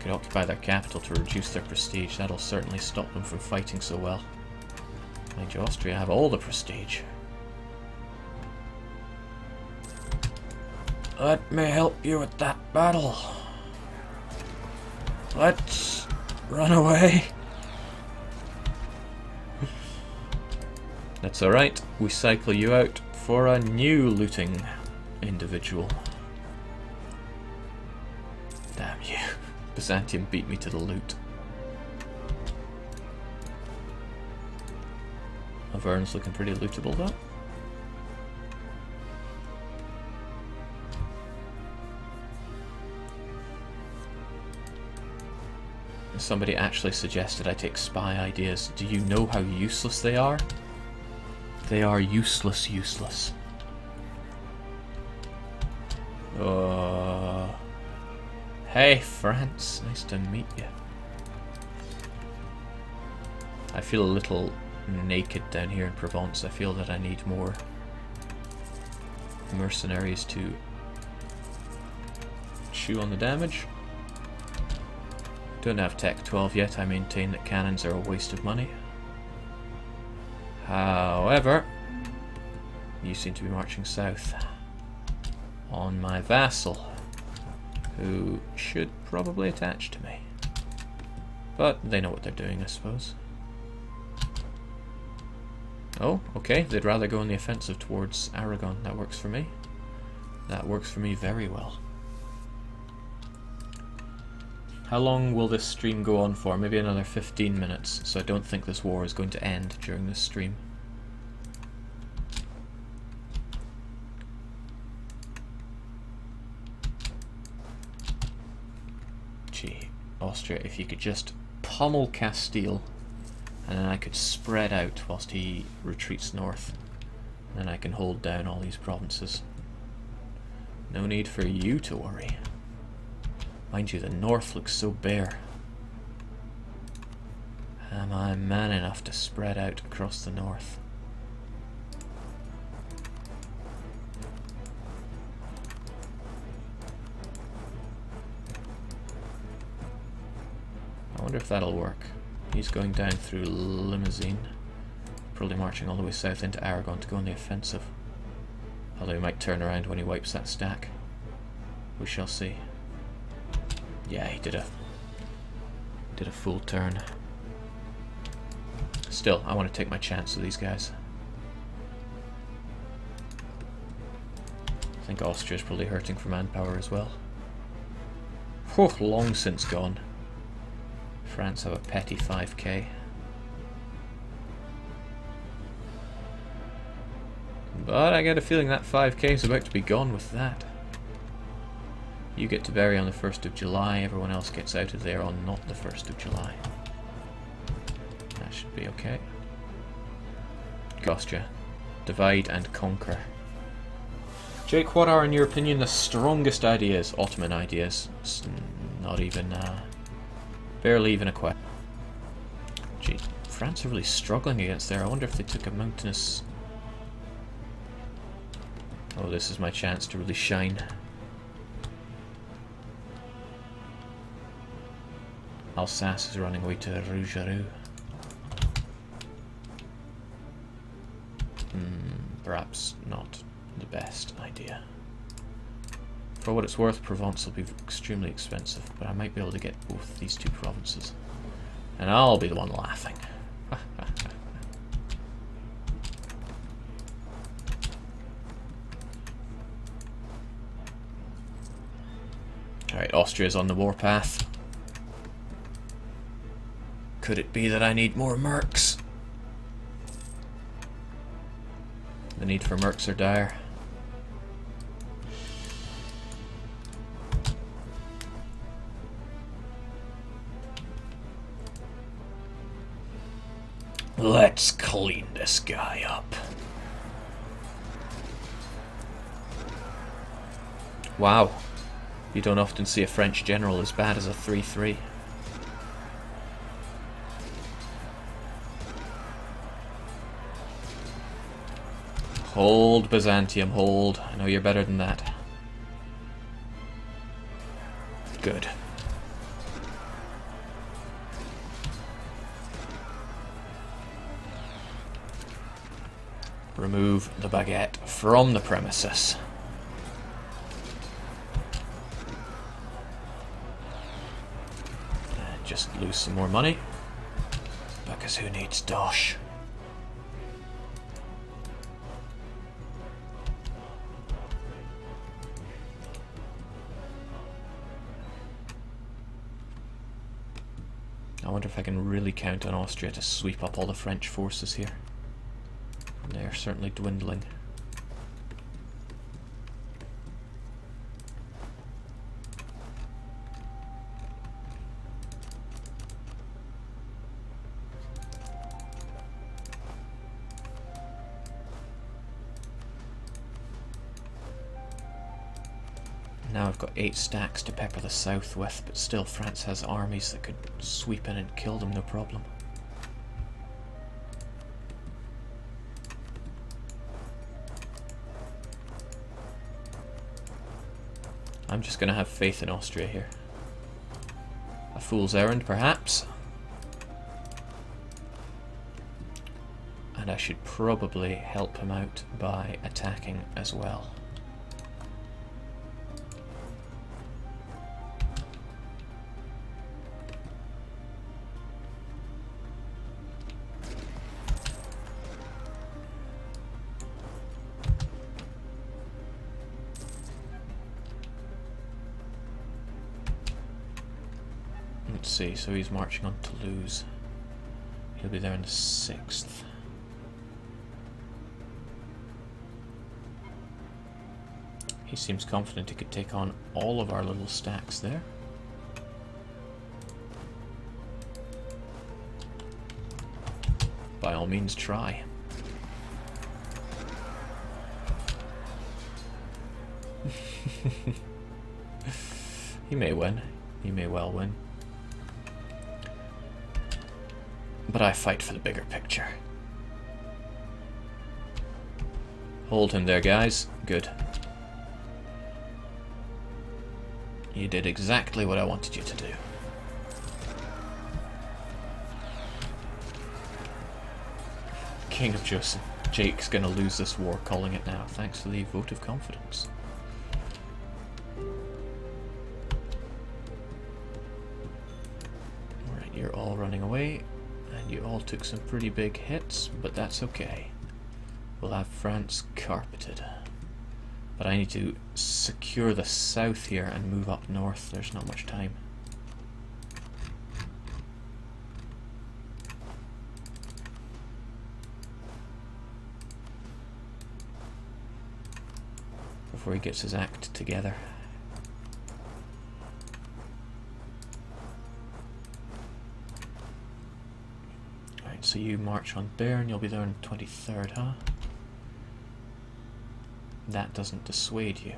Could occupy their capital to reduce their prestige. That'll certainly stop them from fighting so well. Mind you, Austria have all the prestige. Let me help you with that battle. Let's run away. That's alright. We cycle you out for a new looting individual. Damn you. Byzantium beat me to the loot. Avern's looking pretty lootable though. Somebody actually suggested I take spy ideas. Do you know how useless they are? They are useless. Hey, France. Nice to meet you. I feel a little naked down here in Provence. I feel that I need more mercenaries to chew on the damage. Don't have Tech 12 yet. I maintain that cannons are a waste of money. However, you seem to be marching south on my vassal, who should probably attach to me. But they know what they're doing, I suppose. Oh, okay. They'd rather go on the offensive towards Aragon. That works for me. That works for me very well. How long will this stream go on for? Maybe another 15 minutes, so I don't think this war is going to end during this stream. Gee, Austria, if you could just pummel Castile, and then I could spread out whilst he retreats north. And then I can hold down all these provinces. No need for you to worry. Mind you, the north looks so bare. Am I man enough to spread out across the north? I wonder if that'll work. He's going down through Limousin, probably marching all the way south into Aragon to go on the offensive. Although he might turn around when he wipes that stack. We shall see. Yeah, he did a full turn. Still, I want to take my chance with these guys. I think Austria's probably hurting for manpower as well. Whew, long since gone. France have a petty 5k. But I get a feeling that 5k is about to be gone with that. You get to bury on the 1st of July, everyone else gets out of there on not the 1st of July. That should be okay. Austria. Divide and conquer. Jake, what are, in your opinion, the strongest ideas? Ottoman ideas. It's not even, barely even a question. Gee, France are really struggling against there. I wonder if they took a mountainous... Oh, this is my chance to really shine. Alsace is running away to Rougerou. Perhaps not the best idea. For what it's worth, Provence will be extremely expensive, but I might be able to get both these two provinces. And I'll be the one laughing. Alright, Austria's on the warpath. Could it be that I need more mercs? The need for mercs are dire. Let's clean this guy up. Wow. You don't often see a French general as bad as a 3-3. Hold, Byzantium, hold. I know you're better than that. Good. Remove the baguette from the premises. just lose some more money. Because who needs dosh? I wonder if I can really count on Austria to sweep up all the French forces here. They're certainly dwindling. Now I've got 8 stacks to pepper the south with, but still France has armies that could sweep in and kill them, no problem. I'm just going to have faith in Austria here. A fool's errand, perhaps. And I should probably help him out by attacking as well. Let's see, so he's marching on Toulouse. He'll be there on the 6th. He seems confident he could take on all of our little stacks there. By all means, try. He may win. He may well win. But I fight for the bigger picture. Hold him there, guys. Good. You did exactly what I wanted you to do. King of Joseph. Jake's gonna lose this war, calling it now. Thanks for the vote of confidence. Alright, you're all running away. And you all took some pretty big hits, but that's okay. We'll have France carpeted. But I need to secure the south here and move up north. There's not much time. Before he gets his act together. Right, so you march on Bern, you'll be there on the 23rd, huh? That doesn't dissuade you.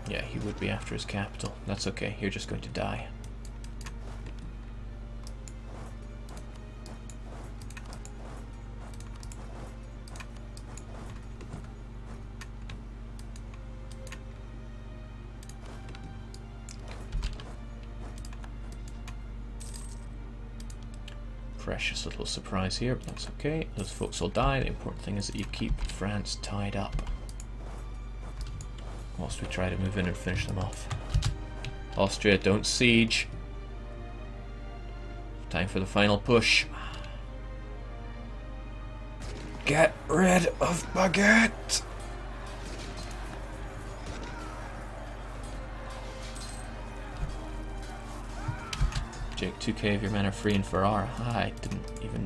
Yeah, he would be after his capital. That's okay, you're just going to die. Precious little surprise here, but that's okay. Those folks will die. The important thing is that you keep France tied up whilst we try to move in and finish them off. Austria, don't siege. Time for the final push. Get rid of Baguette! Jake, 2k of your men are free in Ferrara. I didn't even know.